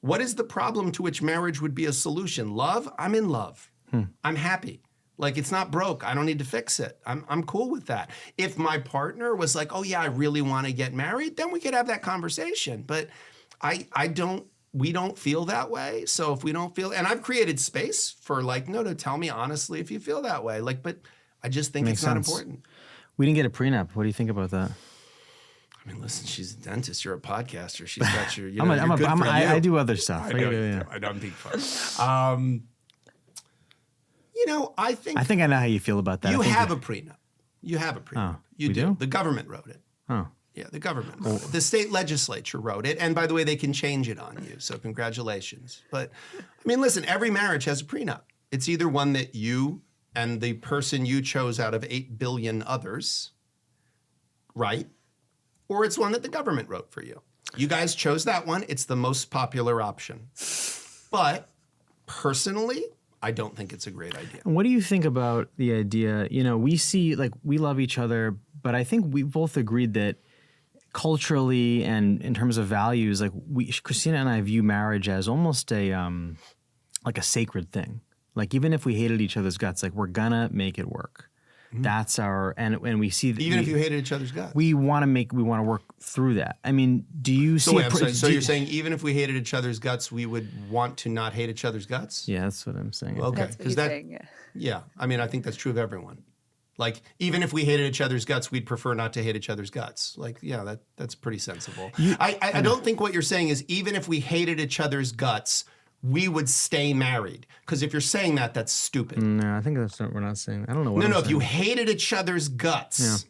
what is the problem to which marriage would be a solution? Love? I'm in love. I'm happy. Like, it's not broke. I don't need to fix it. I'm cool with that. If my partner was like, oh yeah, I really want to get married, then we could have that conversation. But we don't feel that way. So if we don't feel, and I've created space for like, no, tell me honestly if you feel that way. Like, but I just think it's not important. We didn't get a prenup. What do you think about that? I mean, listen, she's a dentist. You're a podcaster. She's got your, I do other stuff. I don't think fun. You know, I think I know how you feel about that. You have a prenup. You have a prenup. Oh, you do. The government wrote it. Oh. Yeah, the government. The state legislature wrote it. And by the way, they can change it on you. So congratulations. But I mean, listen, every marriage has a prenup. It's either one that you and the person you chose out of 8 billion others write, or it's one that the government wrote for you. You guys chose that one. It's the most popular option. But personally, I don't think it's a great idea. What do you think about the idea, you know, we see, like, we love each other, but I think we both agreed that culturally and in terms of values, like Christina and I view marriage as almost a sacred thing. Like, even if we hated each other's guts, like, we're gonna make it work. That's our, and we see that even if you hated each other's guts, we want to work through that. I mean, do you see? So you're saying even if we hated each other's guts, we would want to not hate each other's guts? Yeah, that's what I'm saying. Okay, because yeah. I mean, I think that's true of everyone. Like, even if we hated each other's guts, we'd prefer not to hate each other's guts. Like, yeah, that's pretty sensible. I don't think what you're saying is even if we hated each other's guts, we would stay married. Because if you're saying that, that's stupid. No, I think that's not, we're not saying. I don't know what I'm saying. If you hated each other's guts,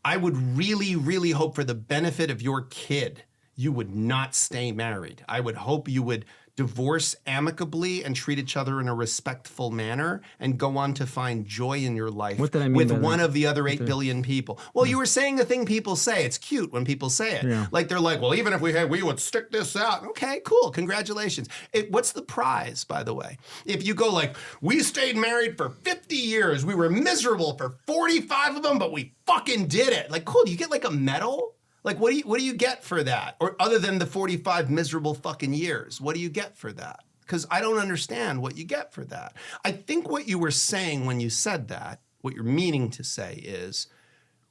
I would really, really hope for the benefit of your kid, you would not stay married. I would hope you would divorce amicably and treat each other in a respectful manner and go on to find joy in your life with one of the other 8 billion people. Well, you were saying the thing people say. It's cute when people say it. Yeah. Like they're like, well, even if we would stick this out. Okay, cool. Congratulations. What's the prize, by the way? If you go like, we stayed married for 50 years. We were miserable for 45 of them, but we fucking did it. Like, cool. Do you get like a medal? Like, what do you get for that? Or other than the 45 miserable fucking years, what do you get for that? Because I don't understand what you get for that. I think what you were saying when you said that, what you're meaning to say is,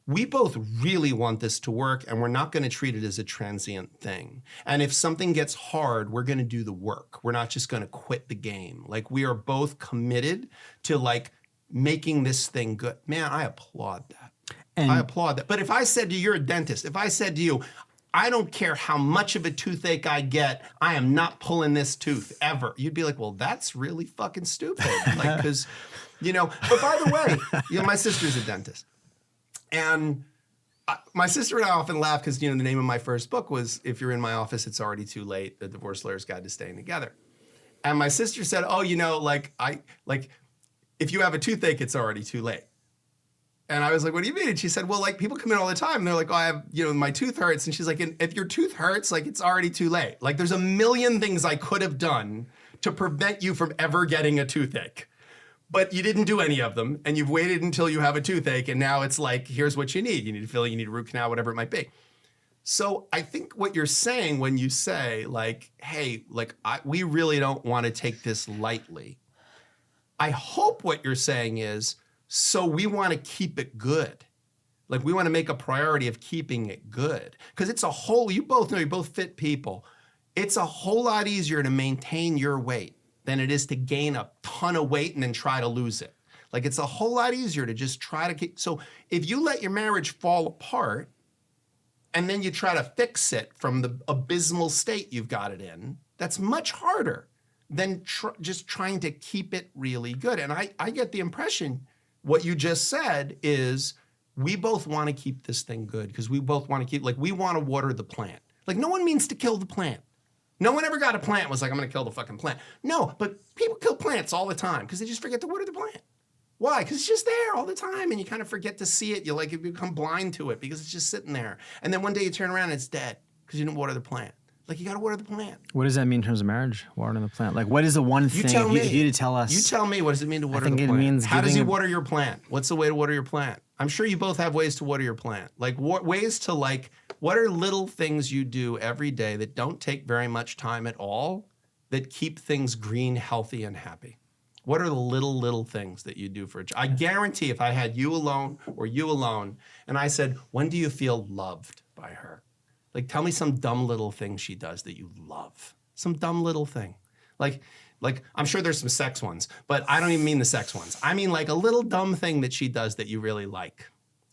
we both really want this to work and we're not going to treat it as a transient thing. And if something gets hard, we're going to do the work. We're not just going to quit the game. Like, we are both committed to like making this thing good. Man, I applaud that. I applaud that. But if I said to you, you're a dentist, if I said to you, I don't care how much of a toothache I get, I am not pulling this tooth ever. You'd be like, well, that's really fucking stupid. Like, because, but by the way, my sister's a dentist. And my sister and I often laugh because, the name of my first book was, If You're in My Office, It's Already Too Late, The Divorce Lawyer's Guide to Staying Together. And my sister said, oh, if you have a toothache, it's already too late. And I was like, what do you mean? And she said, well, like, people come in all the time and they're like, oh, I have, my tooth hurts. And she's like, if your tooth hurts, like, it's already too late. Like, there's a million things I could have done to prevent you from ever getting a toothache. But you didn't do any of them. And you've waited until you have a toothache. And now it's like, here's what you need. You need a filling, you need a root canal, whatever it might be. So I think what you're saying when you say, like, hey, like, we really don't want to take this lightly. I hope what you're saying is, so we want to keep it good. Like, we want to make a priority of keeping it good. Because it's you both know, you're both fit people. It's a whole lot easier to maintain your weight than it is to gain a ton of weight and then try to lose it. Like, it's a whole lot easier to just try to keep. So if you let your marriage fall apart and then you try to fix it from the abysmal state you've got it in, that's much harder than just trying to keep it really good. And I get the impression what you just said is, we both want to keep this thing good because we both want to keep, like, we want to water the plant. Like, no one means to kill the plant. No one ever got a plant and was like, I'm going to kill the fucking plant. No, but people kill plants all the time because they just forget to water the plant. Why? Because it's just there all the time and you kind of forget to see it. You become blind to it because it's just sitting there. And then one day you turn around and it's dead because you didn't water the plant. Like, you got to water the plant. What does that mean in terms of marriage, watering the plant? Like, what is the one thing, if you to tell us? You tell me, what does it mean to water the plant? It means how does he water your plant? What's the way to water your plant? I'm sure you both have ways to water your plant. Like, ways to, like, what are little things you do every day that don't take very much time at all that keep things green, healthy, and happy? What are the little things that you do for I guarantee if I had you alone or you alone, and I said, when do you feel loved by her? Like, tell me some dumb little thing she does that you love. Some dumb little thing. Like I'm sure there's some sex ones, but I don't even mean the sex ones. I mean, like, a little dumb thing that she does that you really like.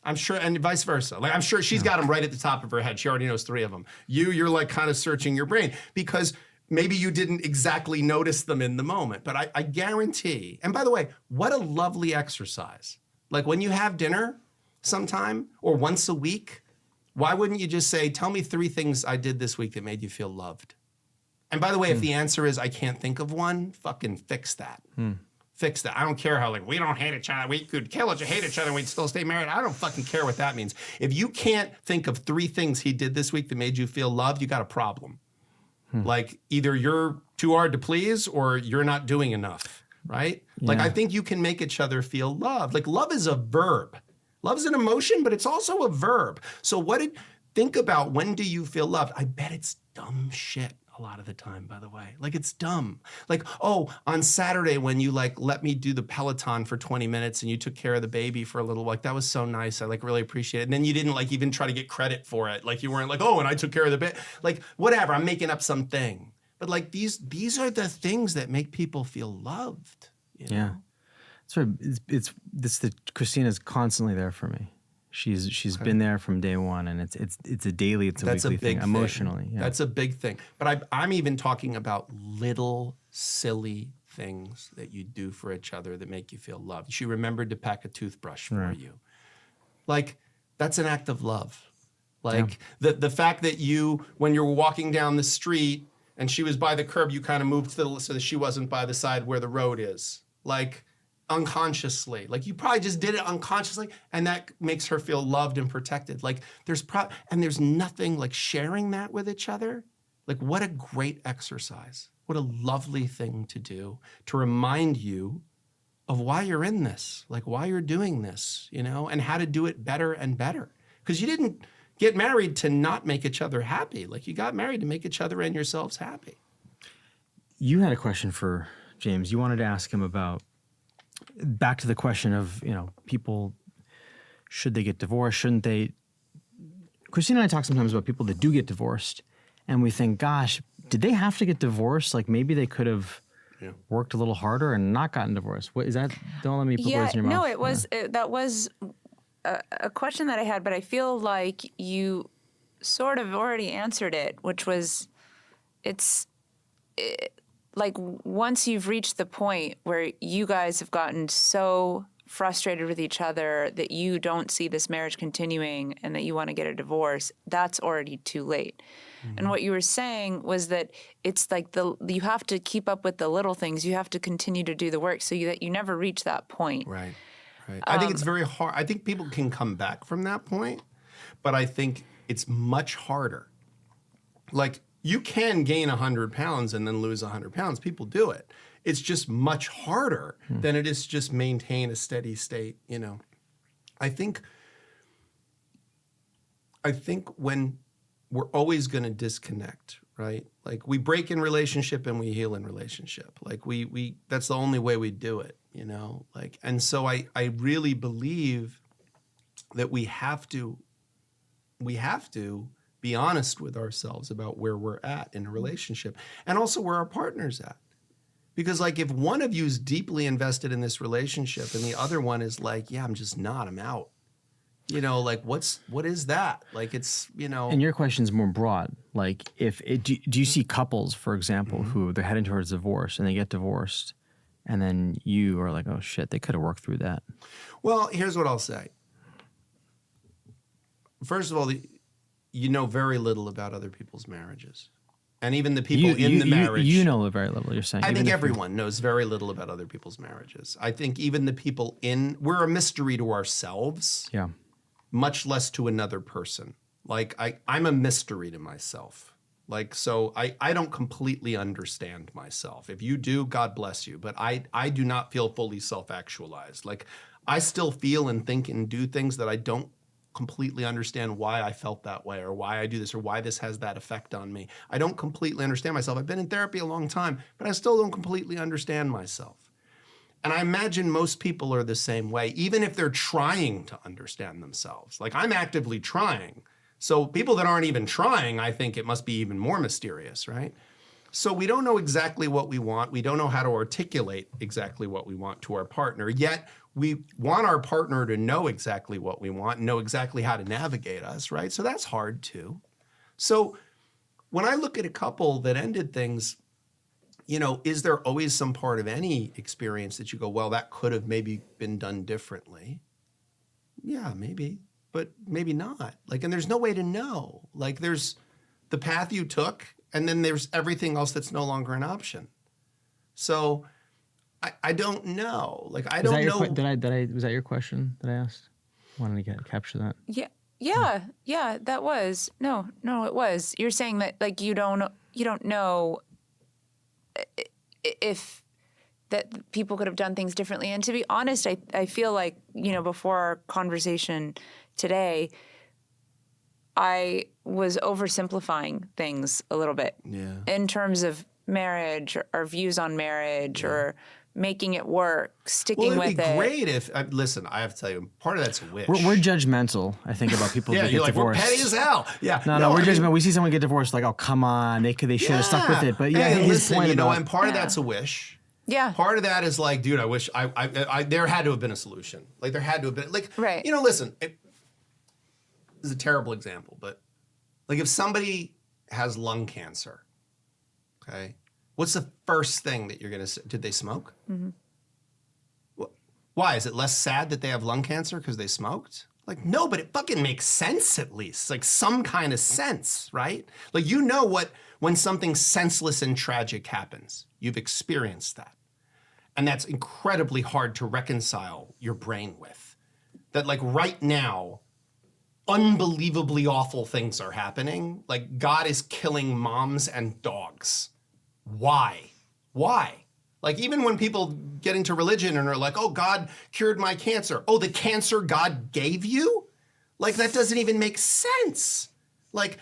I'm sure, and vice versa. Like, I'm sure she's got them right at the top of her head. She already knows 3 of them. You're like kind of searching your brain because maybe you didn't exactly notice them in the moment. But I guarantee, and by the way, what a lovely exercise. Like, when you have dinner sometime or once a week, why wouldn't you just say, tell me 3 things I did this week that made you feel loved? And by the way, if the answer is, I can't think of one, fucking fix that. Fix that. I don't care how, like, we don't hate each other. We could kill each other, hate each other, and we'd still stay married. I don't fucking care what that means. If you can't think of 3 things he did this week that made you feel loved, you got a problem. Like, either you're too hard to please or you're not doing enough, right? Yeah. Like, I think you can make each other feel loved. Like, love is a verb. Love is an emotion, but it's also a verb. So think about, when do you feel loved? I bet it's dumb shit a lot of the time, by the way. Like, it's dumb. Like, oh, on Saturday when you, like, let me do the Peloton for 20 minutes and you took care of the baby for a little, like, that was so nice. I, like, really appreciate it. And then you didn't, like, even try to get credit for it. Like, you weren't like, oh, and I took care of the baby. Like, whatever, I'm making up something. But, like, these are the things that make people feel loved. You know? Yeah. It's Christina's constantly there for me. She's been there from day one, and it's a daily, it's a weekly thing, emotionally. Yeah. That's a big thing. But I'm even talking about little silly things that you do for each other that make you feel loved. She remembered to pack a toothbrush for you. Like, that's an act of love. Like, the fact that when you're walking down the street and she was by the curb, you kind of moved so that she wasn't by the side where the road is. Like unconsciously. Like you probably just did it unconsciously, and that makes her feel loved and protected. Like there's nothing like sharing that with each other. Like what a great exercise. What a lovely thing to do to remind you of why you're in this, like why you're doing this, you know, and how to do it better and better. Because you didn't get married to not make each other happy. Like you got married to make each other and yourselves happy. You had a question for James. You wanted to ask him about, back to the question of, you know, people, should they get divorced? Shouldn't they? Christina and I talk sometimes about people that do get divorced, and we think, gosh, did they have to get divorced? Like maybe they could have worked a little harder and not gotten divorced. What is that? Don't let me put words in your mouth. No, it was that was a question that I had, but I feel like you sort of already answered it, which was like once you've reached the point where you guys have gotten so frustrated with each other that you don't see this marriage continuing and that you want to get a divorce, that's already too late. Mm-hmm. And what you were saying was that it's like you have to keep up with the little things. You have to continue to do the work so that you never reach that point. Right. I think it's very hard. I think people can come back from that point, but I think it's much harder. Like you can gain 100 pounds and then lose 100 pounds. People do it. It's just much harder than it is to just maintain a steady state, you know. I think when we're always going to disconnect, right? Like we break in relationship and we heal in relationship. Like we that's the only way we do it, you know? Like, and so I really believe that we have to be honest with ourselves about where we're at in a relationship and also where our partner's at. Because like if one of you is deeply invested in this relationship and the other one is like, yeah, I'm just not, I'm out. You know, like what is that? Like it's, you know. And your question's more broad. Like do you see couples, for example, who they're heading towards divorce and they get divorced and then you are like, oh shit, they could have worked through that. Well, here's what I'll say. First of all, you know very little about other people's marriages. And even the people in the marriage. You know very little, you're saying. I think everyone knows very little about other people's marriages. I think even the people we're a mystery to ourselves. Yeah. Much less to another person. Like I'm a mystery to myself. Like, so I don't completely understand myself. If you do, God bless you. But I do not feel fully self-actualized. Like I still feel and think and do things that I don't completely understand why I felt that way or why I do this or why this has that effect on me. I don't completely understand myself. I've been in therapy a long time, but I still don't completely understand myself. And I imagine most people are the same way, even if they're trying to understand themselves. Like I'm actively trying. So people that aren't even trying, I think it must be even more mysterious, right? So we don't know exactly what we want. We don't know how to articulate exactly what we want to our partner. Yet we want our partner to know exactly what we want, know exactly how to navigate us, right? So that's hard too. So when I look at a couple that ended things, you know, is there always some part of any experience that you go, well, that could have maybe been done differently? Yeah, maybe, but maybe not. Like, and there's no way to know. Like there's the path you took, and then there's everything else that's no longer an option. So I don't know. Like I don't know. Was that your question that I asked? Wanted to capture that. Yeah. That was no. It was. You're saying that like you don't know if that people could have done things differently. And to be honest, I feel like, you know, before our conversation today, I was oversimplifying things a little bit in terms of marriage or views on marriage or making it work, sticking with it. Well, it'd be great if, listen, I have to tell you, part of that's a wish. We're judgmental, I think, about people that get like, divorced. We're petty as hell. Yeah. No, we're judgmental. We see someone get divorced, like, oh, come on, they should have stuck with it. But his point about, and part of that's a wish. Yeah. Part of that is like, dude, I wish there had to have been a solution. Like there had to have been, like, right. You know, listen, this is a terrible example, but like if somebody has lung cancer, okay, what's the first thing that you're going to say? Did they smoke? Mm-hmm. Why? Is it less sad that they have lung cancer because they smoked? Like, no, but it fucking makes sense at least. Like some kind of sense, right? Like you know what, when something senseless and tragic happens, you've experienced that. And that's incredibly hard to reconcile your brain with. That like right now, unbelievably awful things are happening. Like God is killing moms and dogs. Why? Why? Like even when people get into religion and are like, oh, God cured my cancer. Oh, the cancer God gave you? Like that doesn't even make sense. Like,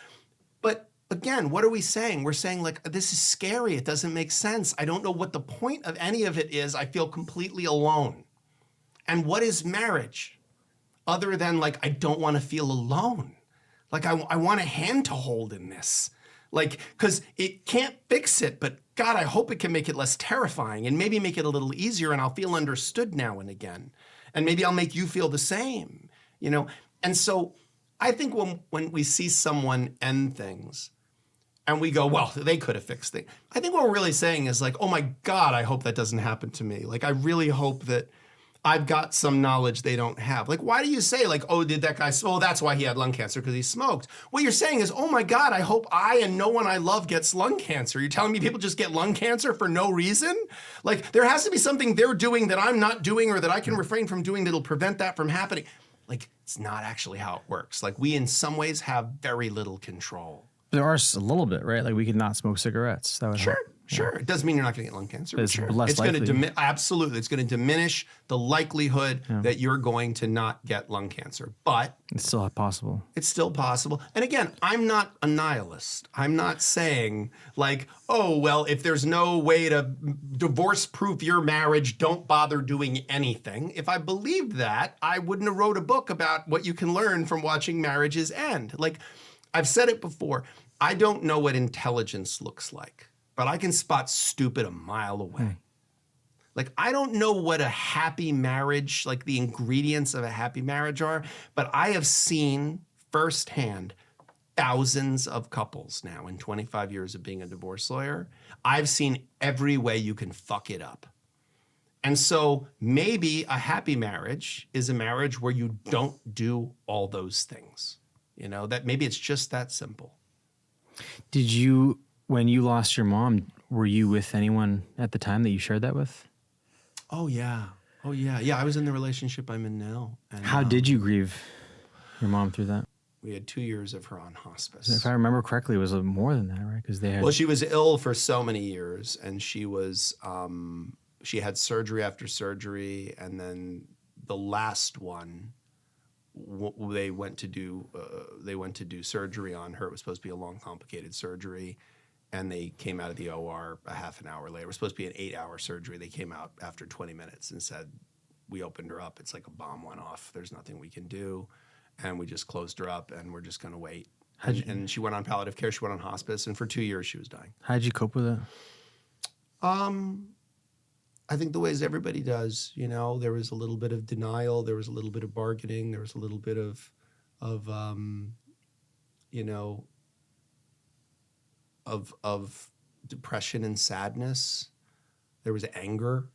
but again, what are we saying? We're saying like, this is scary. It doesn't make sense. I don't know what the point of any of it is. I feel completely alone. And what is marriage? Other than like, I don't want to feel alone. Like I want a hand to hold in this. Like, because it can't fix it, but God, I hope it can make it less terrifying and maybe make it a little easier and I'll feel understood now and again. And maybe I'll make you feel the same, you know? And so I think when we see someone end things and we go, well, they could have fixed things. I think what we're really saying is like, oh my God, I hope that doesn't happen to me. Like, I really hope that I've got some knowledge they don't have. Like, why do you say like, oh, did that guy, oh, that's why he had lung cancer because he smoked. What you're saying is, oh my God, I hope I and no one I love gets lung cancer. You're telling me people just get lung cancer for no reason? Like, there has to be something they're doing that I'm not doing or that I can refrain from doing that'll prevent that from happening. Like, it's not actually how it works. Like, we in some ways have very little control. There are a little bit, right? Like we could not smoke cigarettes. That would help. Sure. It doesn't mean you're not going to get lung cancer. But it's sure. less likely. Absolutely. It's going to diminish the likelihood that you're going to not get lung cancer. But it's still possible. It's still possible. And again, I'm not a nihilist. I'm not saying like, oh, well, if there's no way to divorce-proof your marriage, don't bother doing anything. If I believed that, I wouldn't have wrote a book about what you can learn from watching marriages end. Like, I've said it before. I don't know what intelligence looks like, but I can spot stupid a mile away. Like, I don't know what a happy marriage, like the ingredients of a happy marriage are, but I have seen firsthand thousands of couples now in 25 years of being a divorce lawyer. I've seen every way you can fuck it up. And so maybe a happy marriage is a marriage where you don't do all those things. You know, that maybe it's just that simple. Did you, when you lost your mom, were you with anyone at the time that you shared that with? Oh, yeah. Yeah, I was in the relationship I'm in now. And, how did you grieve your mom through that? We had 2 years of her on hospice. If I remember correctly, it was more than that, right? Because they had. Well, she was ill for so many years, and she was, she had surgery after surgery, and then the last one, they went to do surgery on her. It was supposed to be a long, complicated surgery, and they came out of the OR a half an hour later. It was supposed to be an 8-hour surgery. They came out after 20 minutes and said, we opened her up. It's like a bomb went off. There's nothing we can do. And we just closed her up, and we're just going to wait. And she went on palliative care. She went on hospice, and for 2 years she was dying. How did you cope with it? I think the ways everybody does. You know, there was a little bit of denial. There was a little bit of bargaining. There was a little bit of depression and sadness. There was anger.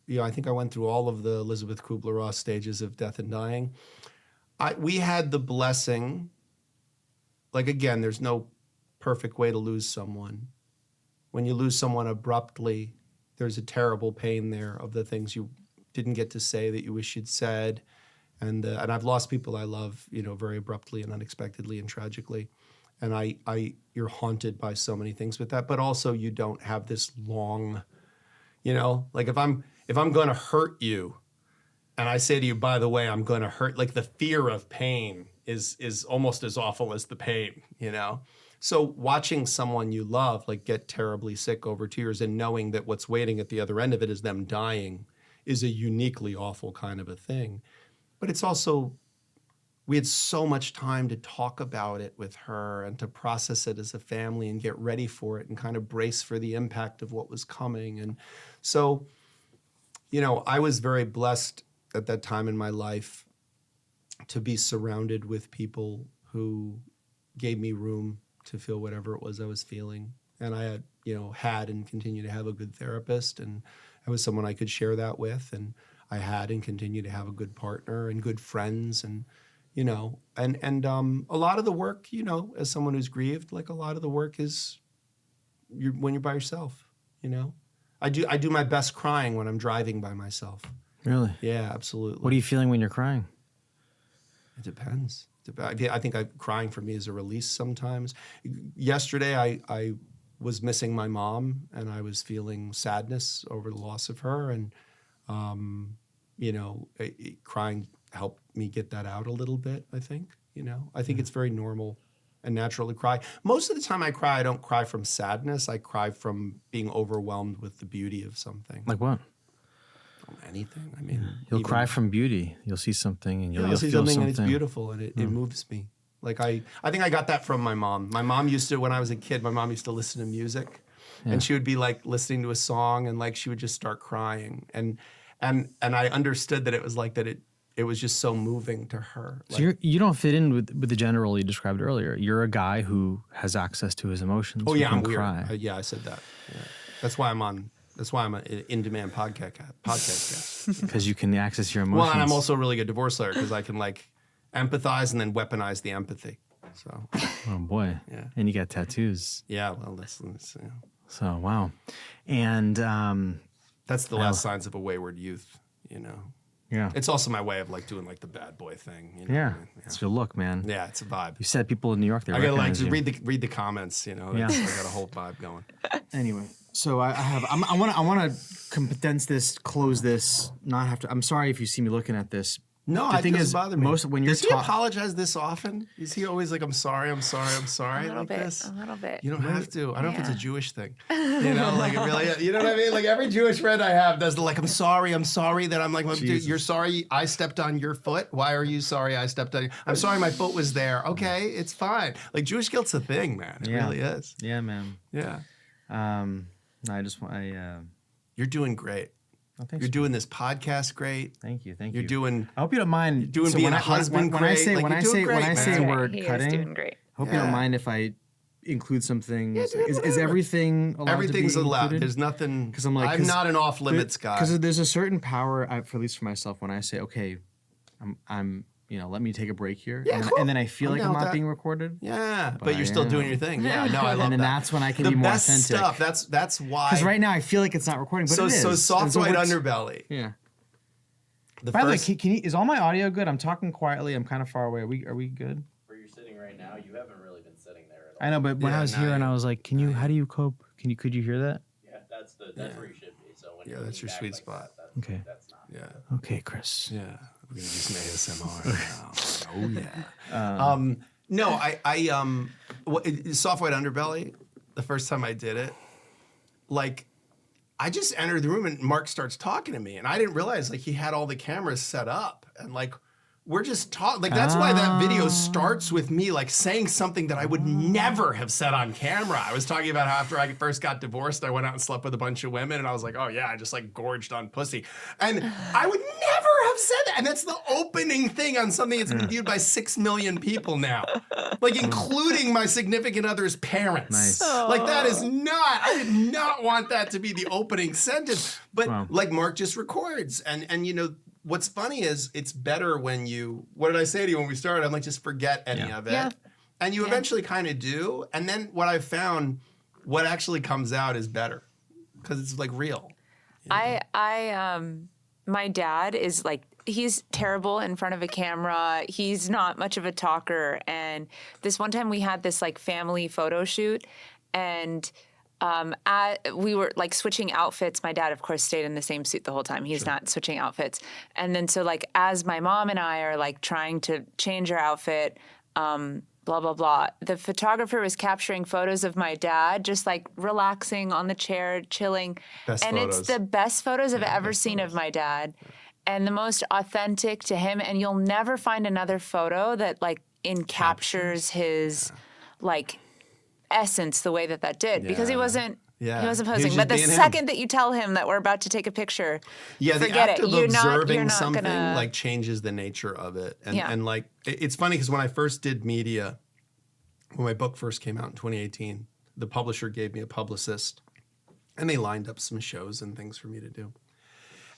You know, I think I went through all of the Elizabeth Kubler-Ross stages of death and dying. We had the blessing, like, again, there's no perfect way to lose someone. When you lose someone abruptly, there's a terrible pain there of the things you didn't get to say that you wish you'd said. And I've lost people I love, you know, very abruptly and unexpectedly and tragically. And you're haunted by so many things with that, but also you don't have this long, you know, like if I'm going to hurt you and I say to you, by the way, I'm going to hurt, like the fear of pain is almost as awful as the pain, you know? So watching someone you love like get terribly sick over tears and knowing that what's waiting at the other end of it is them dying is a uniquely awful kind of a thing. But it's also, we had so much time to talk about it with her and to process it as a family and get ready for it and kind of brace for the impact of what was coming. And so, you know, I was very blessed at that time in my life to be surrounded with people who gave me room to feel whatever it was I was feeling. And I had and continue to have a good therapist, and I was someone I could share that with, and I had and continue to have a good partner and good friends, and you know, and a lot of the work, you know, as someone who's grieved, like a lot of the work is when you're by yourself, you know. I do my best crying when I'm driving by myself. Really? Yeah, absolutely. What are you feeling when you're crying? It depends. I think crying for me is a release sometimes. Yesterday, I was missing my mom, and I was feeling sadness over the loss of her, and you know, crying helped me get that out a little bit. I think, you know, I think it's very normal and natural to cry. Most of the time, I cry. I don't cry from sadness. I cry from being overwhelmed with the beauty of something. Like what? Anything. I mean, you'll cry from beauty. You'll see something, and you'll see feel something, and it's beautiful, and it moves me. Like I think I got that from my mom. My mom used to, when I was a kid, my mom used to listen to music, and she would be like listening to a song, and like she would just start crying, and I understood that it was like that. It was just so moving to her. So you don't fit in with the gender role you described earlier. You're a guy who has access to his emotions. Oh yeah, I'm cry. weird. Yeah, I said that. Yeah. That's why I'm an in-demand podcast guest. Because you can access your emotions. Well, and I'm also a really good divorce lawyer because I can like empathize and then weaponize the empathy. So. Oh boy. Yeah. And you got tattoos. Yeah. Well, that's yeah. So wow, and that's the last signs of a wayward youth. You know. Yeah. It's also my way of like doing like the bad boy thing. You know yeah. What I mean? Yeah. It's your look, man. Yeah, it's a vibe. You said people in New York, they I gotta like recognize you. to read the comments. You know. Yeah. I got a whole vibe going. Anyway. So I want to condense this, close this, not have to. I'm sorry if you see me looking at this. No, the it thing doesn't is, bother me. when you're Does he apologize this often? Is he always like, I'm sorry, I'm sorry, I'm sorry? A little like bit. this? A little bit. You don't have to. I don't know if it's a Yeah. Jewish thing. You know, like it really, you know what I mean? Like every Jewish friend I have does the like, I'm sorry that I'm like, well, dude, you're sorry I stepped on your foot. Why are you sorry I stepped on you? I'm sorry my foot was there. Okay, it's fine. Like Jewish guilt's a thing, man. It really is. Yeah, man. Yeah. I just want. You're doing great. Oh, thanks. You're doing this podcast great. Thank you. You're doing. I hope you don't mind. You're doing being a husband great. When I say Right. word He cutting, is doing great. hope you don't mind if I include some things. dude, is whatever. everything allowed Everything's to be allowed. included? There's nothing. 'Cause I'm like, I'm not an off limits guy. Because there's a certain power, at least for myself, when I say, okay, I'm let me take a break here. Yeah, and, cool. and then I feel I'm like down I'm with not that. being recorded. Yeah, but I you're still am. doing your thing. Yeah, no, I love And then that. that's when I can the be more best authentic. stuff. That's why. Because right now I feel like it's not recording, but so it is. so soft And so white what's- underbelly. Yeah. The By the way, first. can you, is all my audio good? I'm talking quietly. I'm kind of far away. Are we good? Where you're sitting right now, you haven't really been sitting there at all. I know, but when Yeah, I was now here and you- I was like, how do you cope? Could you hear that? Yeah, that's where you should be. So when Yeah, you that's lean your back sweet like spot. That's, Okay. That's not. Yeah, Okay, Chris. yeah. We're gonna do some ASMR. Oh yeah. No, soft white underbelly. The first time I did it, like. I just entered the room and Mark starts talking to me, and I didn't realize like he had all the cameras set up, and like we're just talking. Like that's why that video starts with me like saying something that I would never have said on camera. I was talking about how after I first got divorced, I went out and slept with a bunch of women, and I was like, oh yeah, I just like gorged on pussy, and I would never have said that. And that's the opening thing on something that's been viewed by 6 million people now, like including my significant other's parents. Nice. Like that is not. I did not want that to be the opening sentence. But Wow. like Mark just records, and you know. What's funny is it's better when you, what did I say to you when we started? I'm like, just forget any of it. Yeah. And you eventually kind of do. And then what I've found, what actually comes out is better because it's like real. My dad is like, he's terrible in front of a camera. He's not much of a talker. And this one time we had this like family photo shoot, and we were like switching outfits. My dad, of course, stayed in the same suit the whole time. He's not switching outfits. And then so like as my mom and I are like trying to change our outfit, blah, blah, blah, the photographer was capturing photos of my dad just like relaxing on the chair, chilling. Best and photos. it's the best photos I've ever seen of my dad. And the most authentic to him. And you'll never find another photo that like captures his like essence the way that did, because he wasn't Yeah. he wasn't He was posing. just But the being him. second that you tell him that we're about to take a picture, Yeah, the forget act it. of You're observing not something gonna, like changes the nature of it. And, Yeah. and like, it's funny because when I first did media, when my book first came out in 2018, the publisher gave me a publicist and they lined up some shows and things for me to do.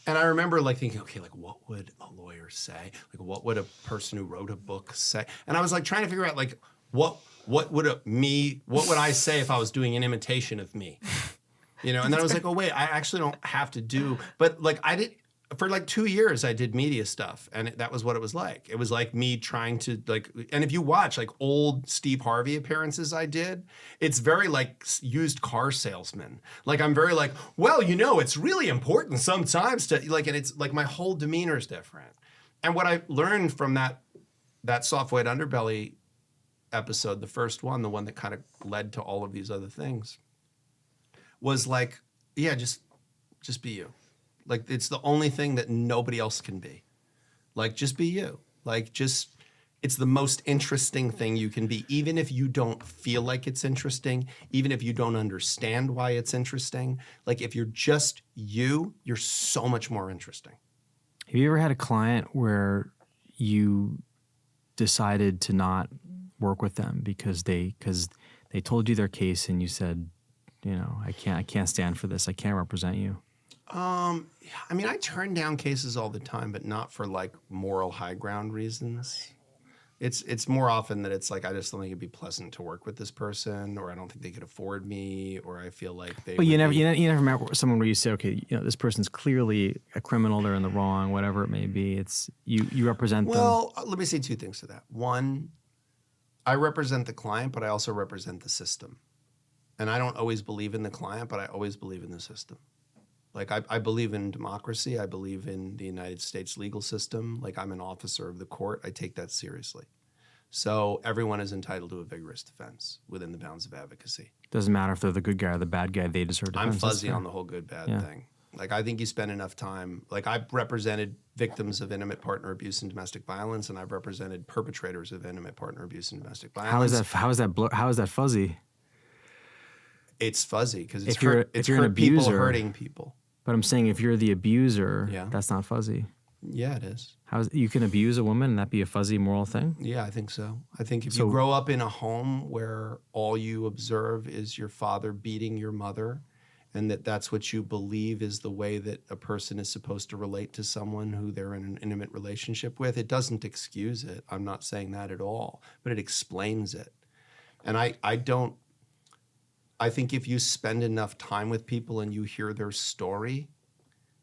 And I remember like thinking, okay, like what would a lawyer say? Like what would a person who wrote a book say? And I was like trying to figure out like what would I say if I was doing an imitation of me? And then I was like, oh wait, I actually don't have to do, but like I did for like 2 years, I did media stuff, and that was what it was like. It was like me trying to like, and if you watch like old Steve Harvey appearances I did, it's very like used car salesman. Like I'm very like, well, it's really important sometimes to like, and it's like my whole demeanor is different. And what I learned from that soft white underbelly episode, the first one, the one that kind of led to all of these other things, was like, yeah, just be you. Like, it's the only thing that nobody else can be. Like, just be you. Like, it's the most interesting thing you can be, even if you don't feel like it's interesting, even if you don't understand why it's interesting. Like, if you're just you, you're so much more interesting. Have you ever had a client where you decided to not work with them because they told you their case and you said, I can't stand for this. I can't represent you? I mean, I turn down cases all the time, but not for like moral high ground reasons. It's more often that it's like I just don't think it'd be pleasant to work with this person, or I don't think they could afford me, or I feel like they. But you never met someone where you say, okay, this person's clearly a criminal, they're in the wrong, whatever it may be. It's you represent them. Well, let me say two things to that. One, I represent the client, but I also represent the system, and I don't always believe in the client, but I always believe in the system. Like, I believe in democracy. I believe in the United States legal system. Like, I'm an officer of the court. I take that seriously. So everyone is entitled to a vigorous defense within the bounds of advocacy. Doesn't matter if they're the good guy or the bad guy. They deserve defense. I'm fuzzy on the whole good-bad thing. Like, I think you spend enough time. Like, I've represented victims of intimate partner abuse and domestic violence, and I've represented perpetrators of intimate partner abuse and domestic violence. How is that fuzzy? It's fuzzy because it's if you're an abuser, people hurting people. But I'm saying if you're the abuser, that's not fuzzy. Yeah, it is. You can abuse a woman and that be a fuzzy moral thing? Yeah, I think so. I think if you grow up in a home where all you observe is your father beating your mother, and that's what you believe is the way that a person is supposed to relate to someone who they're in an intimate relationship with, it doesn't excuse it. I'm not saying that at all, but it explains it. And I think if you spend enough time with people and you hear their story,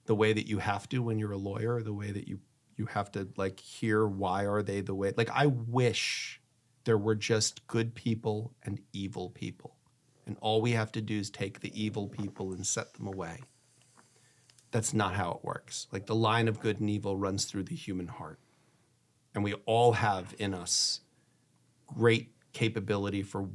the way that you have to when you're a lawyer, the way that you have to like hear why are they the way. Like, I wish there were just good people and evil people, and all we have to do is take the evil people and set them away. That's not how it works. Like, the line of good and evil runs through the human heart, and we all have in us great capability for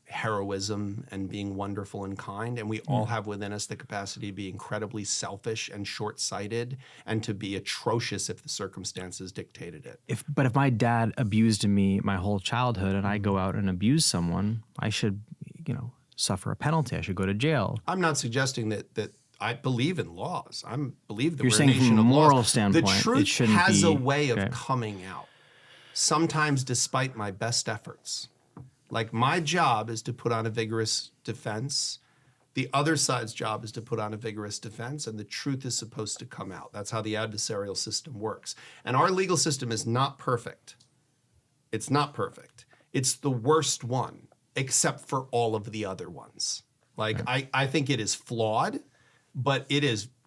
heroism and being wonderful and kind, and we all have within us the capacity to be incredibly selfish and short-sighted and to be atrocious if the circumstances dictated it. But if my dad abused me my whole childhood and I go out and abuse someone, I should, suffer a penalty. I should go to jail. I'm not suggesting that I believe in laws. I believe that You're we're saying a nation from a of moral laws. standpoint, the truth it shouldn't has be, a way of okay. coming out, sometimes despite my best efforts. Like, my job is to put on a vigorous defense. The other side's job is to put on a vigorous defense, and the truth is supposed to come out. That's how the adversarial system works. And our legal system is not perfect. It's not perfect. It's the worst one, except for all of the other ones. Like, I think it is flawed, but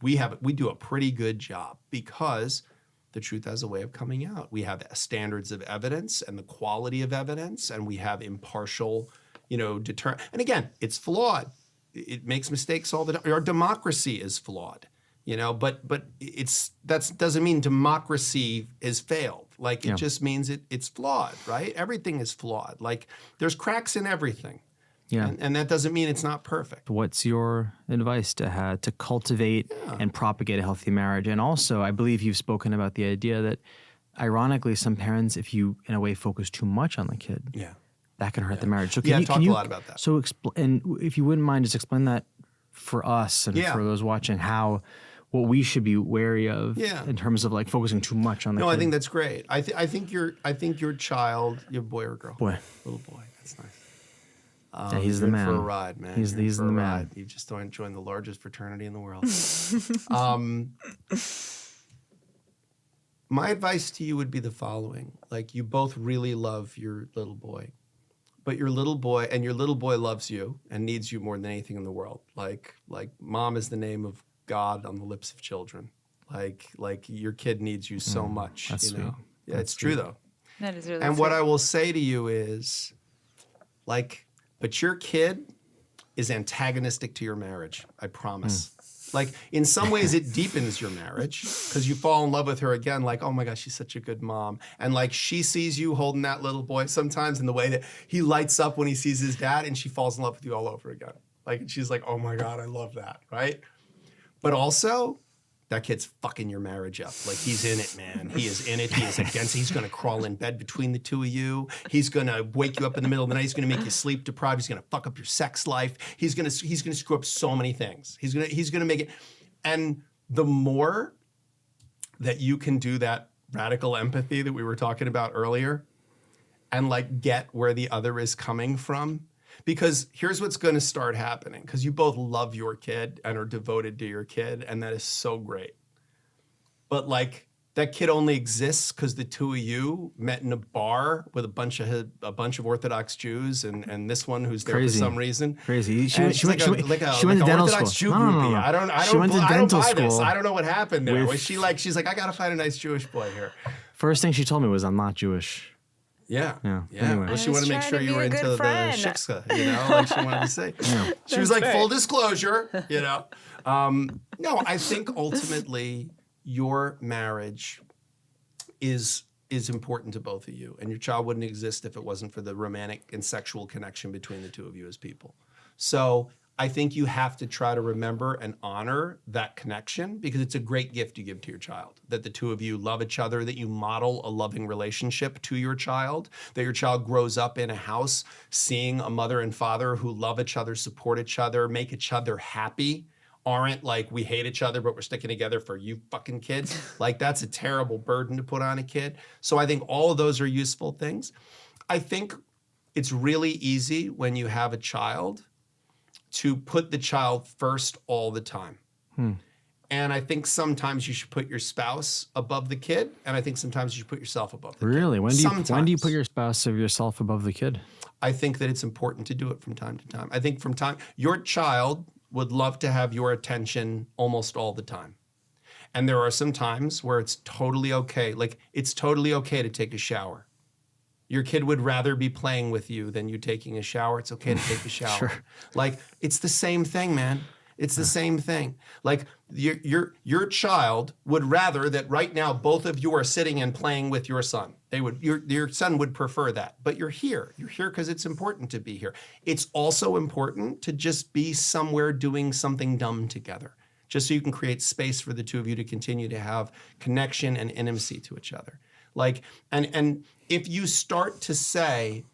we do a pretty good job because the truth has a way of coming out. We have standards of evidence and the quality of evidence, and we have impartial, and again, it's flawed. It makes mistakes all the time. Our democracy is flawed, but that doesn't mean democracy has failed. Like, it just means it's flawed, right? Everything is flawed. Like, there's cracks in everything. Yeah. And that doesn't mean it's not perfect. What's your advice to cultivate and propagate a healthy marriage? And also, I believe you've spoken about the idea that, ironically, some parents, if you, in a way, focus too much on the kid, that can hurt the marriage. So I've talked a lot about that. So, and if you wouldn't mind, just explain that for us and for those watching, what we should be wary of in terms of like focusing too much on the kid. No, I think that's great. I think your child, your boy or girl? Boy. Little boy. That's nice. He's the you're in man. for a ride, man. He's You're in the for a man. ride. You just don't join the largest fraternity in the world. My advice to you would be the following. Like, you both really love your little boy, but your little boy loves you and needs you more than anything in the world. Like mom is the name of God on the lips of children. Like your kid needs you so much, that's you know? sweet. Yeah, That's it's true sweet. though. That is really And what sweet. I will say to you is, but your kid is antagonistic to your marriage, I promise. Like, in some ways it deepens your marriage because you fall in love with her again, like, oh my gosh, she's such a good mom. And like, she sees you holding that little boy sometimes in the way that he lights up when he sees his dad, and she falls in love with you all over again. Like, she's like, oh my God, I love that, right? But also, that kid's fucking your marriage up. Like, he's in it, man. He is in it. He is against it. He's going to crawl in bed between the two of you. He's going to wake you up in the middle of the night. He's going to make you sleep deprived. He's going to fuck up your sex life. He's going to screw up so many things. He's going to make it. And the more that you can do that radical empathy that we were talking about earlier and like get where the other is coming from, because here's what's going to start happening, because you both love your kid and are devoted to your kid, and that is so great. But like, that kid only exists because the two of you met in a bar with a bunch of Orthodox Jews and this one who's there Crazy. for some reason. Crazy. She went to dental Orthodox Jew No. groupie. I don't She went to dental buy this. school I don't know what happened there. with- She's like, I gotta find a nice Jewish boy here. First thing she told me was, I'm not Jewish. Yeah. Anyway. Well, she I was wanted to make trying sure to you be were a into good the friend. shiksa, you know, like she wanted to say. She was like, right. full disclosure, you know. No, I think ultimately your marriage is important to both of you, and your child wouldn't exist if it wasn't for the romantic and sexual connection between the two of you as people. So I think you have to try to remember and honor that connection, because it's a great gift you give to your child, that the two of you love each other, that you model a loving relationship to your child, that your child grows up in a house seeing a mother and father who love each other, support each other, make each other happy, aren't like, we hate each other, but we're sticking together for you fucking kids. Like, that's a terrible burden to put on a kid. So I think all of those are useful things. I think it's really easy when you have a child to put the child first all the time. And I think sometimes you should put your spouse above the kid, and I think sometimes you should put yourself above the kid. Really? When do you Sometimes. put your spouse or yourself above the kid? I think that it's important to do it from time to time. I think your child would love to have your attention almost all the time. And there are some times where it's totally okay. Like, it's totally okay to take a shower. Your kid would rather be playing with you than you taking a shower. It's okay to take a shower. Sure. Like, it's the same thing, man. It's the same thing. Like, your child would rather that right now both of you are sitting and playing with your son. Your son would prefer that. But you're here. You're here because it's important to be here. It's also important to just be somewhere doing something dumb together, just so you can create space for the two of you to continue to have connection and intimacy to each other. Like, and if you start to say,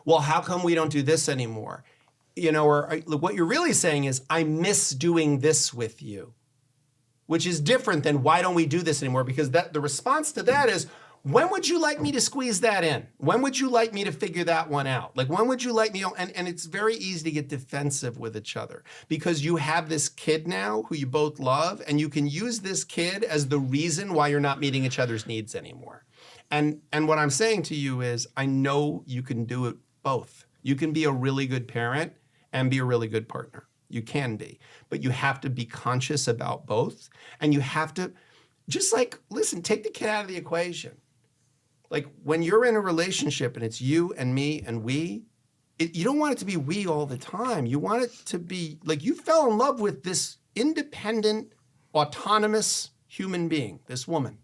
well, how come we don't do this anymore? You know, or what you're really saying is, I miss doing this with you, which is different than why don't we do this anymore? Because the response to that is, when would you like me to squeeze that in? When would you like me to figure that one out? Like, when would you like me? And it's very easy to get defensive with each other because you have this kid now who you both love, and you can use this kid as the reason why you're not meeting each other's needs anymore. And what I'm saying to you is, I know you can do it both. You can be a really good parent and be a really good partner. You can be. But you have to be conscious about both. And you have to just like, listen, take the kid out of the equation. Like, when you're in a relationship and it's you and me and we, you don't want it to be we all the time. You want it to be like, you fell in love with this independent, autonomous human being, this woman.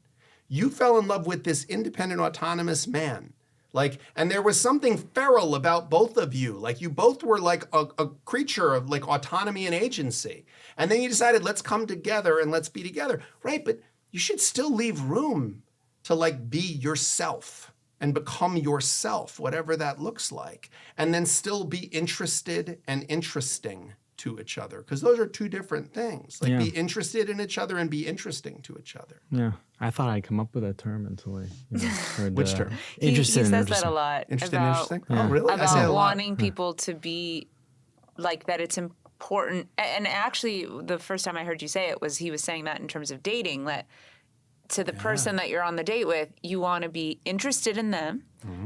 You fell in love with this independent, autonomous man. Like, and there was something feral about both of you. Like, you both were like a creature of like autonomy and agency. And then you decided, let's come together and let's be together. Right, but you should still leave room to like be yourself and become yourself, whatever that looks like. And then still be interested and interesting to each other, because those are two different things. Like be interested in each other and be interesting to each other. Yeah, I thought I'd come up with that term until I heard Which term? Interested. He and says that interesting. a lot. Interested and interesting? Oh, really? I say it About a lot. wanting people to be like that. It's important. And actually, the first time I heard you say it was he was saying that in terms of dating, that to the person that you're on the date with, you want to be interested in them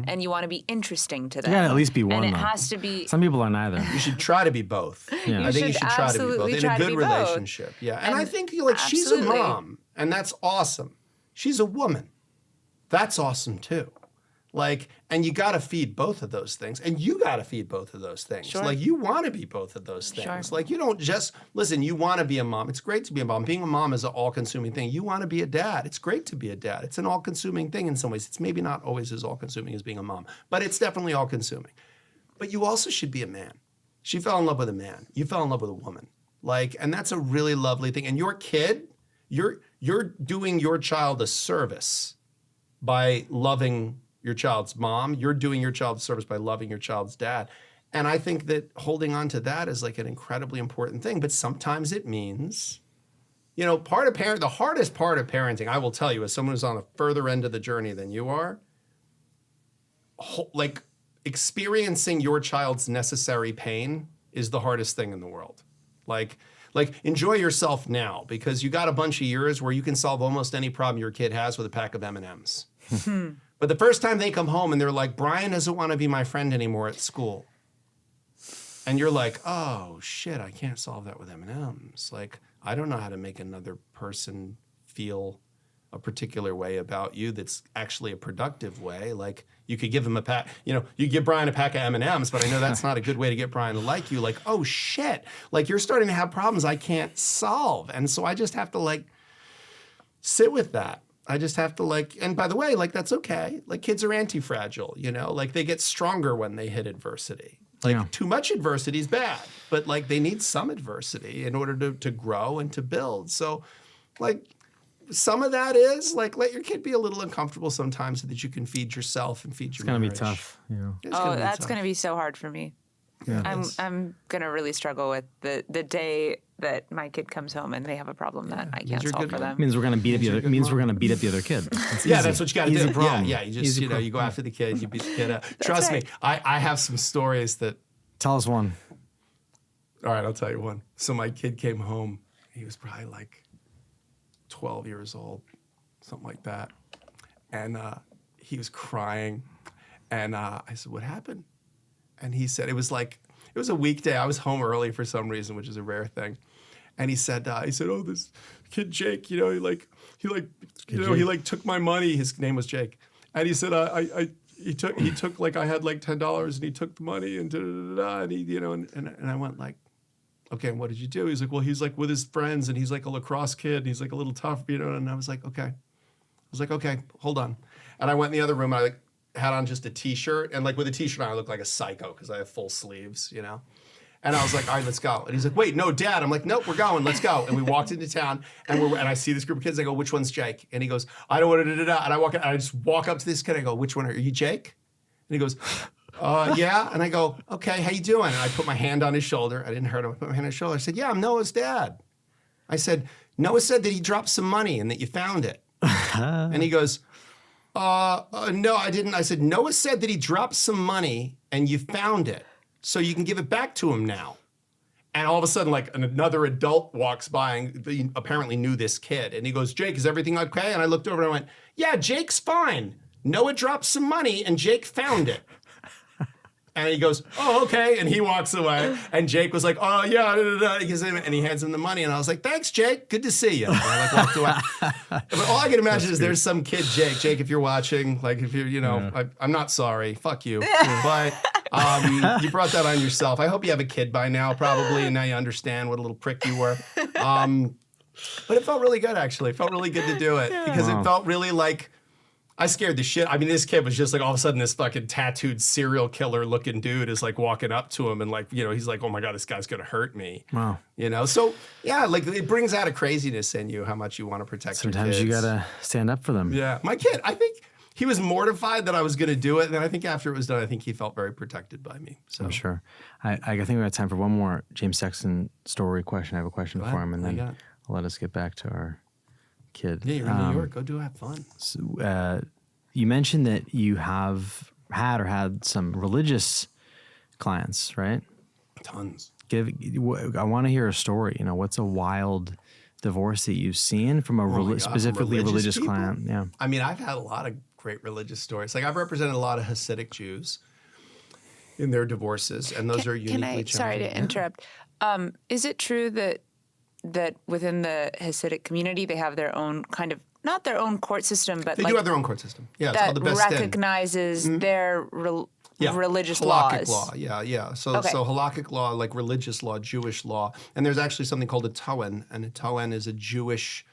and you want to be interesting to them. You gotta at least be one, And it though. has to be... Some people are neither. You should try to be both. Yeah. I think you should should try to be both absolutely in try a to good be both. relationship. Yeah, and I think like she's a absolutely. mom, and that's awesome. She's a woman. That's awesome too. Like, and you got to feed both of those things, and you got to feed both of those things. Sure. Like, you want to be both of those things. Sure. Like, you don't just listen. You want to be a mom. It's great to be a mom. Being a mom is an all-consuming thing. You want to be a dad. It's great to be a dad. It's an all-consuming thing in some ways. It's maybe not always as all-consuming as being a mom, but it's definitely all-consuming. But you also should be a man. She fell in love with a man. You fell in love with a woman. Like, and that's a really lovely thing. And your kid, you're doing your child a service by loving your child's mom. You're doing your child a service by loving your child's dad. And I think that holding on to that is like an incredibly important thing. But sometimes it means, you know, the hardest part of parenting, I will tell you, as someone who's on the further end of the journey than you are, like experiencing your child's necessary pain is the hardest thing in the world. Like enjoy yourself now, because you got a bunch of years where you can solve almost any problem your kid has with a pack of M&Ms. But the first time they come home and they're like, Brian doesn't want to be my friend anymore at school. And you're like, oh shit, I can't solve that with M&Ms. Like, I don't know how to make another person feel a particular way about you that's actually a productive way. Like, you could give him a pack, you give Brian a pack of M&Ms, but I know that's not a good way to get Brian to like you. Like, oh shit, like you're starting to have problems I can't solve. And so I just have to like sit with that. I just have to like, and by the way, like that's okay. Like kids are anti-fragile, like they get stronger when they hit adversity. Like too much adversity is bad, but like they need some adversity in order to grow and to build. So like some of that is like, let your kid be a little uncomfortable sometimes so that you can feed yourself and feed your marriage. It's gonna be tough, That's gonna be so hard for me. Yeah. I'm gonna really struggle with the day that my kid comes home and they have a problem that I can't solve for them. It means we're gonna beat up the other. It means we're gonna beat up the other kid. That's what you got to do. Problem. Yeah. You just you go after the kid, you beat the kid up. Trust me, I have some stories that. Tell us one. All right, I'll tell you one. So my kid came home. He was probably like 12 years old, something like that, and he was crying, and I said, "What happened?" And he said, it was a weekday. I was home early for some reason, which is a rare thing. And he said, "Oh, this kid Jake, he took my money." His name was Jake, and he said, he took like I had like $10 and he took the money and and he and I went like, okay, and what did you do? He's like, well, he's like with his friends and he's like a lacrosse kid and he's like a little tough, and I was like, okay. I was like, okay, hold on. And I went in the other room and I had on just a t-shirt, and like with a t-shirt on I look like a psycho because I have full sleeves, And I was like, all right, let's go. And he's like, wait, no, Dad. I'm like, nope, we're going, let's go. And we walked into town and I see this group of kids. I go, which one's Jake? And he goes, I don't want to And I just walk up to this kid. I go, which one are you, Jake? And he goes, yeah. And I go, okay, how you doing? And I put my hand on his shoulder. I didn't hurt him. I put my hand on his shoulder. I said, yeah, I'm Noah's dad. I said, Noah said that he dropped some money and that you found it. And he goes, no, I didn't. I said, Noah said that he dropped some money and you found it, so you can give it back to him now. And all of a sudden, like another adult walks by and he apparently knew this kid. And he goes, Jake, is everything okay? And I looked over and I went, yeah, Jake's fine. Noah dropped some money and Jake found it. And he goes, oh, okay. And he walks away. And Jake was like, oh, yeah. And he hands him the money. And I was like, thanks, Jake. Good to see you. And I like walked away. But all I can imagine is there's some kid, Jake, if you're watching, like if you're, I'm not sorry. Fuck you. But you brought that on yourself. I hope you have a kid by now, probably. And now you understand what a little prick you were. But it felt really good, actually. It felt really good to do it because it felt really like, I scared the shit. I mean, this kid was just like all of a sudden this fucking tattooed serial killer looking dude is like walking up to him and like, he's like, oh my God, this guy's going to hurt me. Wow. So yeah, like it brings out a craziness in you, how much you want to protect your kids. Sometimes you got to stand up for them. Yeah. My kid, I think he was mortified that I was going to do it. And then I think after it was done, I think he felt very protected by me. So I'm sure. I think we have time for one more James Sexton story question. I have a question for him, and then I'll let us get back to our kid. Yeah, you're in New York. Go have fun. So, you mentioned that you have had some religious clients, right? Tons. I want to hear a story. You know, what's a wild divorce that you've seen from a specifically religious client? Yeah. I mean, I've had a lot of great religious stories. Like I've represented a lot of Hasidic Jews in their divorces, and those are uniquely challenging. Sorry to interrupt. Is it true that within the Hasidic community they have their own kind of, not their own court system, but they do have their own court system. Yeah, it's that called the bestselling. recognizes their religious halakhic laws. law, yeah. So halakhic law, like religious law, Jewish law, and there's actually something called a tohen, and a tohen is a Jewish,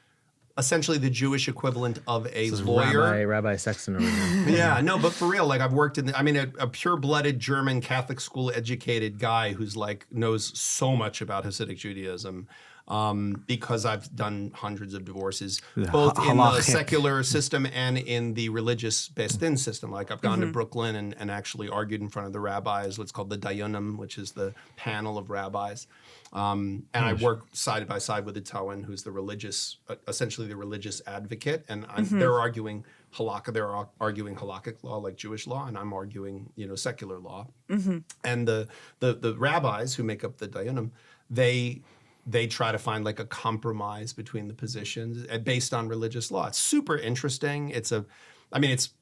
essentially the Jewish equivalent of a lawyer. Rabbi Sexton over here. Yeah, no, but for real, like I've worked in, a pure-blooded German Catholic school educated guy who's like knows so much about Hasidic Judaism. Because I've done hundreds of divorces, both in the secular system and in the religious bestin system. Like I've gone to Brooklyn and actually argued in front of the rabbis, what's called the dayanim, which is the panel of rabbis. And I work side by side with the tohen, who's the religious, essentially the religious advocate. And they're arguing halakha, they're arguing halakhic law, like Jewish law, and I'm arguing, secular law. And the rabbis who make up the dayanim, they try to find like a compromise between the positions based on religious law. It's super interesting. It's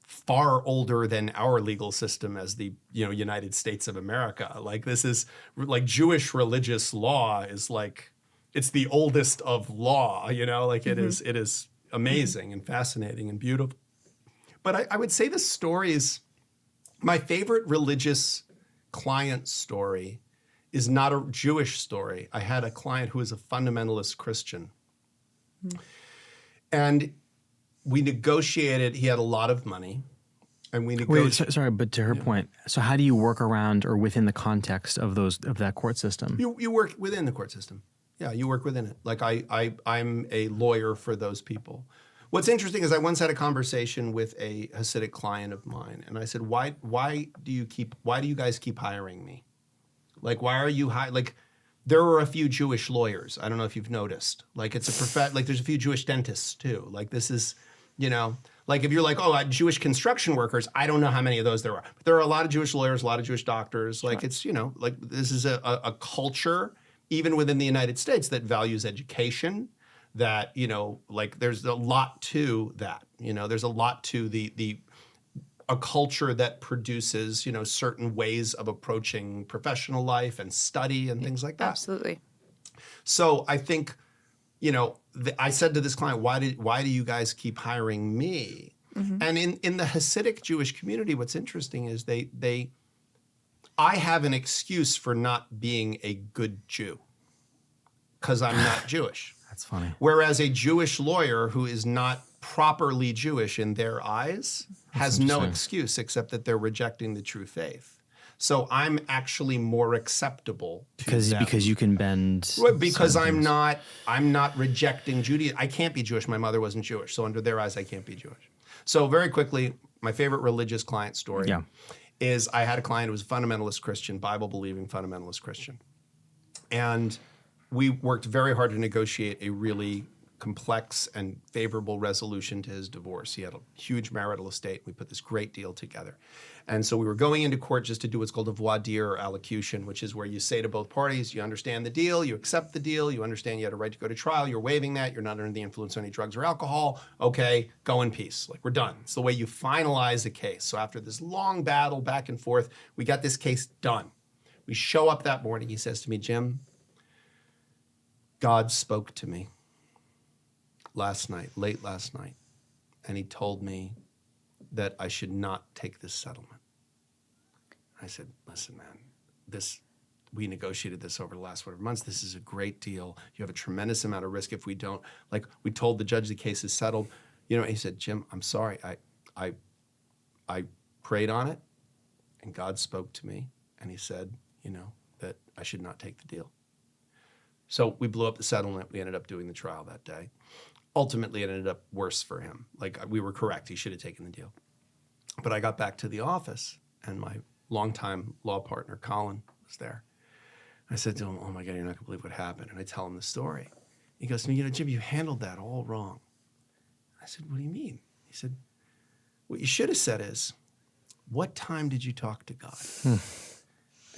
far older than our legal system as the United States of America. Like this is like Jewish religious law is like, it's the oldest of law, like it is amazing and fascinating and beautiful. But I would say the story is, my favorite religious client story is not a Jewish story. I had a client who was a fundamentalist Christian. And we negotiated, he had a lot of money, and we negotiated. Wait, sorry, but to her point, so how do you work around or within the context of that court system? You work within the court system. Yeah, you work within it. Like I'm a lawyer for those people. What's interesting is I once had a conversation with a Hasidic client of mine, and I said, why do you guys keep hiring me? Like, why are you like, there are a few Jewish lawyers. I don't know if you've noticed. Like, it's like there's a few Jewish dentists too. Like, this is, like if you're like, Jewish construction workers, I don't know how many of those there are. But there are a lot of Jewish lawyers, a lot of Jewish doctors. Like, it's, like this is a culture, even within the United States, that values education, that, like there's a lot to that. There's a lot to a culture that produces, certain ways of approaching professional life and study and things like that. Absolutely. So I think, I said to this client, why do you guys keep hiring me? And in the Hasidic Jewish community, what's interesting is I have an excuse for not being a good Jew because I'm not Jewish. That's funny. Whereas a Jewish lawyer who is not properly Jewish in their eyes has no excuse except that they're rejecting the true faith. So I'm actually more acceptable to them. Because you can bend. Because I'm not rejecting Judaism. I can't be Jewish. My mother wasn't Jewish. So under their eyes, I can't be Jewish. So very quickly, my favorite religious client story is I had a client who was a fundamentalist Christian, Bible-believing fundamentalist Christian. And we worked very hard to negotiate a really complex and favorable resolution to his divorce. He had a huge marital estate. We put this great deal together. And so we were going into court just to do what's called a voir dire or allocution, which is where you say to both parties, you understand the deal, you accept the deal, you understand you had a right to go to trial, you're waiving that, you're not under the influence of any drugs or alcohol, okay, go in peace. Like, we're done. It's the way you finalize a case. So after this long battle back and forth, we got this case done. We show up that morning. He says to me, Jim, God spoke to me late last night, and he told me that I should not take this settlement. I said, listen, man, we negotiated this over the last whatever months. This is a great deal. You have a tremendous amount of risk if we don't. Like, we told the judge the case is settled. He said, Jim, I'm sorry. I prayed on it, and God spoke to me, and he said, that I should not take the deal. So we blew up the settlement. We ended up doing the trial that day. Ultimately, it ended up worse for him. Like, we were correct. He should have taken the deal. But I got back to the office, and my longtime law partner, Colin, was there. I said to him, oh my God, you're not gonna believe what happened. And I tell him the story. He goes to me, Jim, you handled that all wrong. I said, what do you mean? He said, what you should have said is, what time did you talk to God?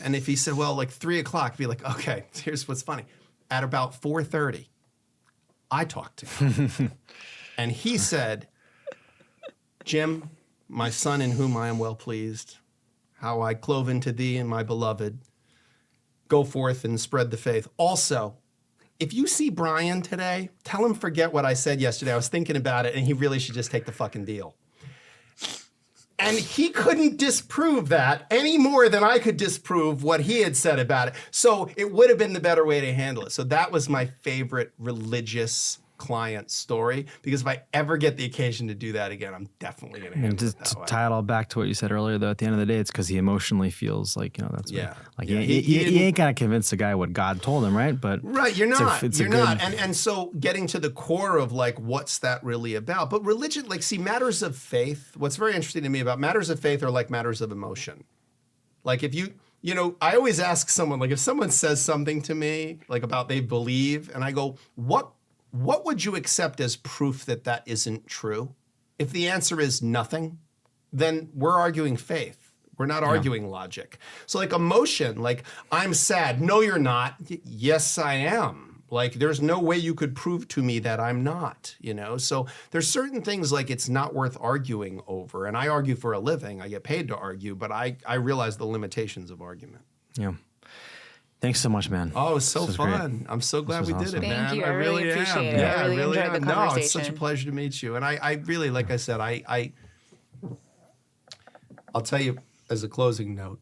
And if he said, well, like 3 o'clock, be like, okay, here's what's funny. At about 4:30, I talked to God. And he said, Jim, my son in whom I am well pleased, how I clove into thee and my beloved, go forth and spread the faith. Also, if you see Brian today, tell him forget what I said yesterday. I was thinking about it, and he really should just take the fucking deal. And he couldn't disprove that any more than I could disprove what he had said about it. So it would have been the better way to handle it. So that was my favorite religious client story, because if I ever get the occasion to do that again, I'm definitely going to handle it that to way. tie it all back to what you said earlier, though, at the end of the day, it's because he emotionally feels like, that's Yeah. what, like Yeah, he ain't gonna convince the guy what God told him, right? But right, you're not. You're good, not. And so getting to the core of like, what's that really about? But religion, like, see, matters of faith, what's very interesting to me about matters of faith are like matters of emotion. Like if I always ask someone, like if someone says something to me, like about they believe, and I go, what would you accept as proof that that isn't true? If the answer is nothing, then we're arguing faith. We're not arguing logic. So like emotion, like I'm sad. No, you're not. Yes, I am. Like there's no way you could prove to me that I'm not, So there's certain things like it's not worth arguing over. And I argue for a living. I get paid to argue, but I realize the limitations of argument. Yeah. Thanks so much, man. Oh, it was so fun. Great. I'm so glad we did awesome. it, man. Thank you. I really appreciate it. Yeah, I really enjoyed the conversation. No, it's such a pleasure to meet you. And I really, like I said, I'll tell you as a closing note,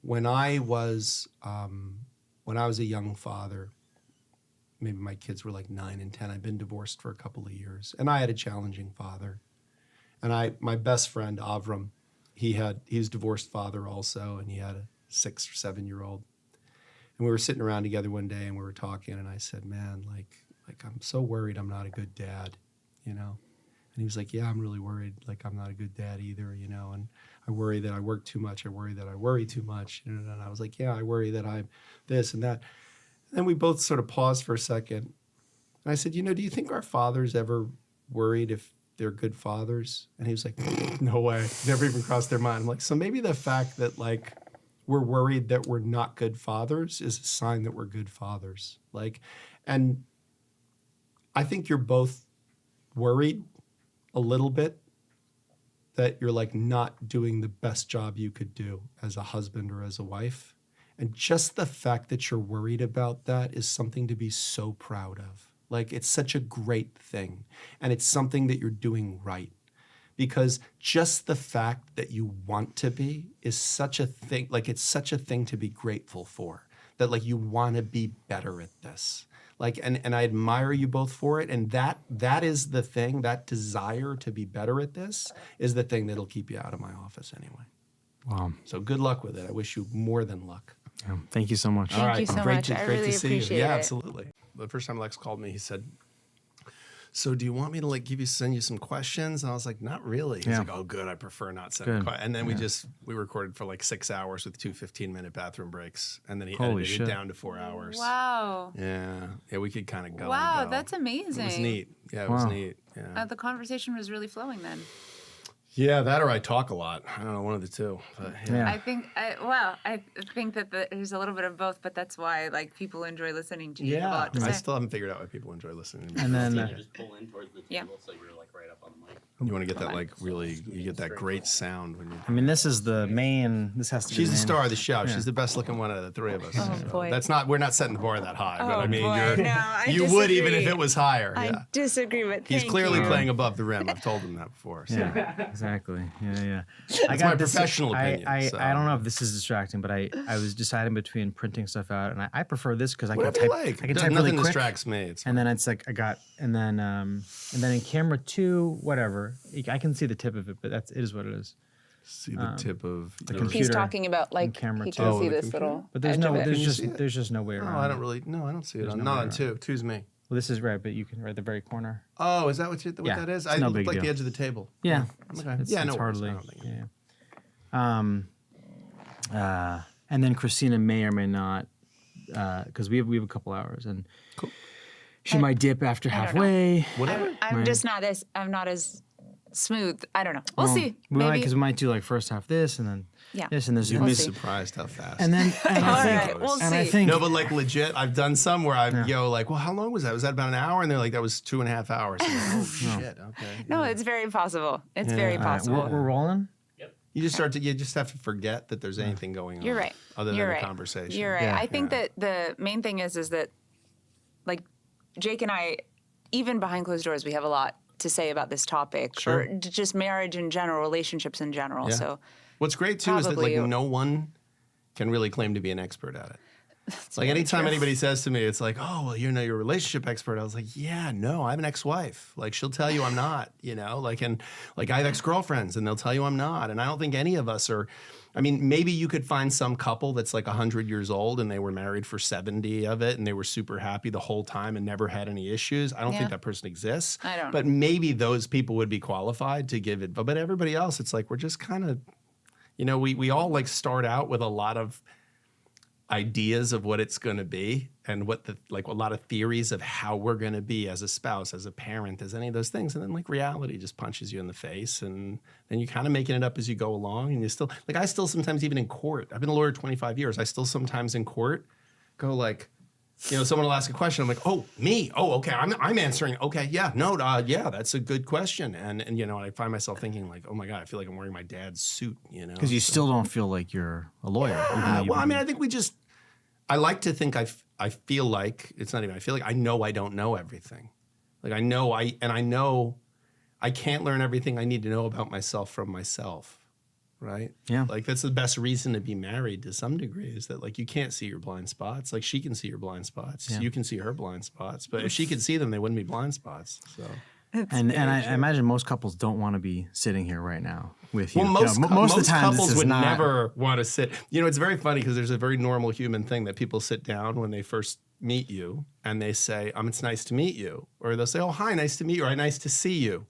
when I was a young father, maybe my kids were like 9 and 10, I'd been divorced for a couple of years, and I had a challenging father. And my best friend, Avram, he was a divorced father also, and he had a 6 or 7-year-old. And we were sitting around together one day, and we were talking, and I said, man, like I'm so worried I'm not a good dad, And he was like, yeah, I'm really worried. Like, I'm not a good dad either, and I worry that I work too much. I worry that I worry too much. And I was like, yeah, I worry that I'm this and that. And then we both sort of paused for a second. And I said, do you think our fathers ever worried if they're good fathers? And he was like, no way. Never even crossed their mind. I'm like, so maybe the fact that, like, we're worried that we're not good fathers is a sign that we're good fathers. And I think you're both worried a little bit that you're like not doing the best job you could do as a husband or as a wife. And just the fact that you're worried about that is something to be so proud of. Like, it's such a great thing. And it's something that you're doing right. Because just the fact that you want to be is such a thing, like it's such a thing to be grateful for, that like you want to be better at this. Like, and I admire you both for it. And that is the thing, that desire to be better at this is the thing that'll keep you out of my office anyway. Wow. So good luck with it. I wish you more than luck. Yeah. Thank you so much. Thank you so much. I really appreciate it. Yeah, absolutely. The first time Lex called me, he said, so do you want me to like send you some questions? And I was like, not really. He's like, oh, good. I prefer not sending questions. And then we recorded for like 6 hours with 2 15-minute bathroom breaks. And then he edited it down to 4 hours. Wow. Yeah. Yeah, we could kind of go. Wow, and go. that's amazing. It was neat. Yeah, it was neat. Yeah. The conversation was really flowing then. Yeah, that or I talk a lot. I don't know, one of the two. But, yeah. I think that there's a little bit of both, but that's why like people enjoy listening to you. Yeah, I still haven't figured out why people enjoy listening to me. And then You just pull in towards the table so you're like right up on the mic. you want to get that like really, you get that great sound when you. I mean, this is the main. This has to be. She's the main. star of the show. She's the best looking one out of the three of us. Oh, So boy. that's not. We're not setting the bar that high, but I mean, boy. No, I you would even if disagree. it was higher. I Yeah. disagree, but He's thank clearly you. playing above the rim. I've told him that before. So. Yeah, exactly. Yeah. That's my professional opinion. I so. don't know if this is distracting, but I was deciding between printing stuff out, and I prefer this because I can Whatever type. you like. I can type really Nothing quick. distracts me. It's And then it's like and then in camera 2, whatever. I can see the tip of it, but it is what it is. see the tip of the your- computer. He's talking about like camera he too. can see the this computer? little. But there's edge no, of it. there's you just see it? there's just no way No, around. I don't really. No, I don't see it. There's On, no not way on around. two. Two's me. Well, this is right, but you can right at the very corner. Oh, is that what Yeah, that is? it's I no looked big like the deal. edge of the table. Yeah. Okay. It's No worries. hardly. I don't think- Yeah. And then Christina may or may not, because we have a couple hours, and Cool. she might dip after I don't know. halfway. Whatever. I'm just not as smooth. I don't know. We'll see. We might, Maybe. because we might do like first half this, and then Yeah. this, and this. You'd and be this. see. surprised how fast. And then, and All I think, right, we'll and I see. think, No, but like legit, I've done some where like, well, how long was that? Was that about an hour? And they're like, that was 2.5 hours. I'm like, oh shit. Okay. No, it's very possible. It's very all right, possible. we're rolling. You just have to forget that there's anything going on. You're right. Other You're than right. a conversation. You're right. Yeah. I think that the main thing is that, like, Jake and I, even behind closed doors, we have a lot to say about this topic, Sure. or just marriage in general, relationships in general. Yeah. So What's great too is that Probably- like no one can really claim to be an expert at it. Like anytime anybody says to me, it's like, oh, well, you're a relationship expert. I was like, yeah, no, I'm an ex-wife. Like she'll tell you I'm not, like, and like I have ex-girlfriends and they'll tell you I'm not. And I don't think any of us are, I mean, maybe you could find some couple that's like 100 years old and they were married for 70 of it and they were super happy the whole time and never had any issues. I don't Yeah. think that person exists. I don't. But maybe those people would be qualified to give it. But everybody else, it's like, we're just kind of, we all like start out with a lot of ideas of what it's going to be and what a lot of theories of how we're going to be as a spouse, as a parent, as any of those things. And then like reality just punches you in the face and then you're kind of making it up as you go along. And you still, like I still sometimes even in court, I've been a lawyer 25 years. I still sometimes in court go like, someone will ask a question. I'm like, oh, me? Oh, okay. I'm answering. Okay. Yeah. No, yeah, that's a good question. And I find myself thinking like, oh my God, I feel like I'm wearing my dad's suit, Because you still don't feel like you're a lawyer. Well, I mean, I think I like to think I feel like, it's not even, I feel like I know I don't know everything. Like I know I can't learn everything I need to know about myself from myself, right? Yeah. Like that's the best reason to be married to some degree is that like you can't see your blind spots. Like she can see your blind spots. Yeah. You can see her blind spots. But if she could see them, they wouldn't be blind spots. So. And I imagine most couples don't want to be sitting here right now with you. Well, most of the time, couples this is would not, never want to sit. It's very funny because there's a very normal human thing that people sit down when they first meet you and they say, it's nice to meet you. Or they'll say, oh, hi, nice to meet you. Or nice to see you.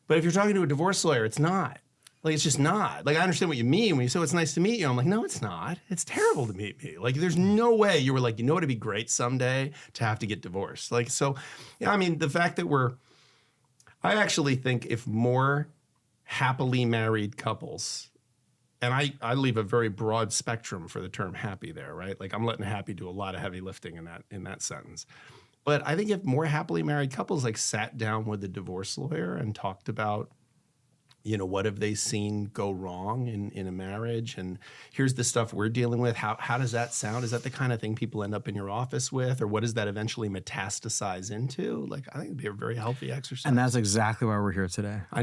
But if you're talking to a divorce lawyer, it's not. Like, it's just not. Like, I understand what you mean when you say, it's nice to meet you. I'm like, no, it's not. It's terrible to meet me. Like, there's no way you were like, it'd be great someday to have to get divorced. Like, so, the fact that I actually think if more happily married couples, and I leave a very broad spectrum for the term happy there, right? Like I'm letting happy do a lot of heavy lifting in that sentence. But I think if more happily married couples like sat down with a divorce lawyer and talked about, what have they seen go wrong in a marriage? And here's the stuff we're dealing with. How does that sound? Is that the kind of thing people end up in your office with? Or what does that eventually metastasize into? Like, I think it'd be a very healthy exercise. And that's exactly why we're here today.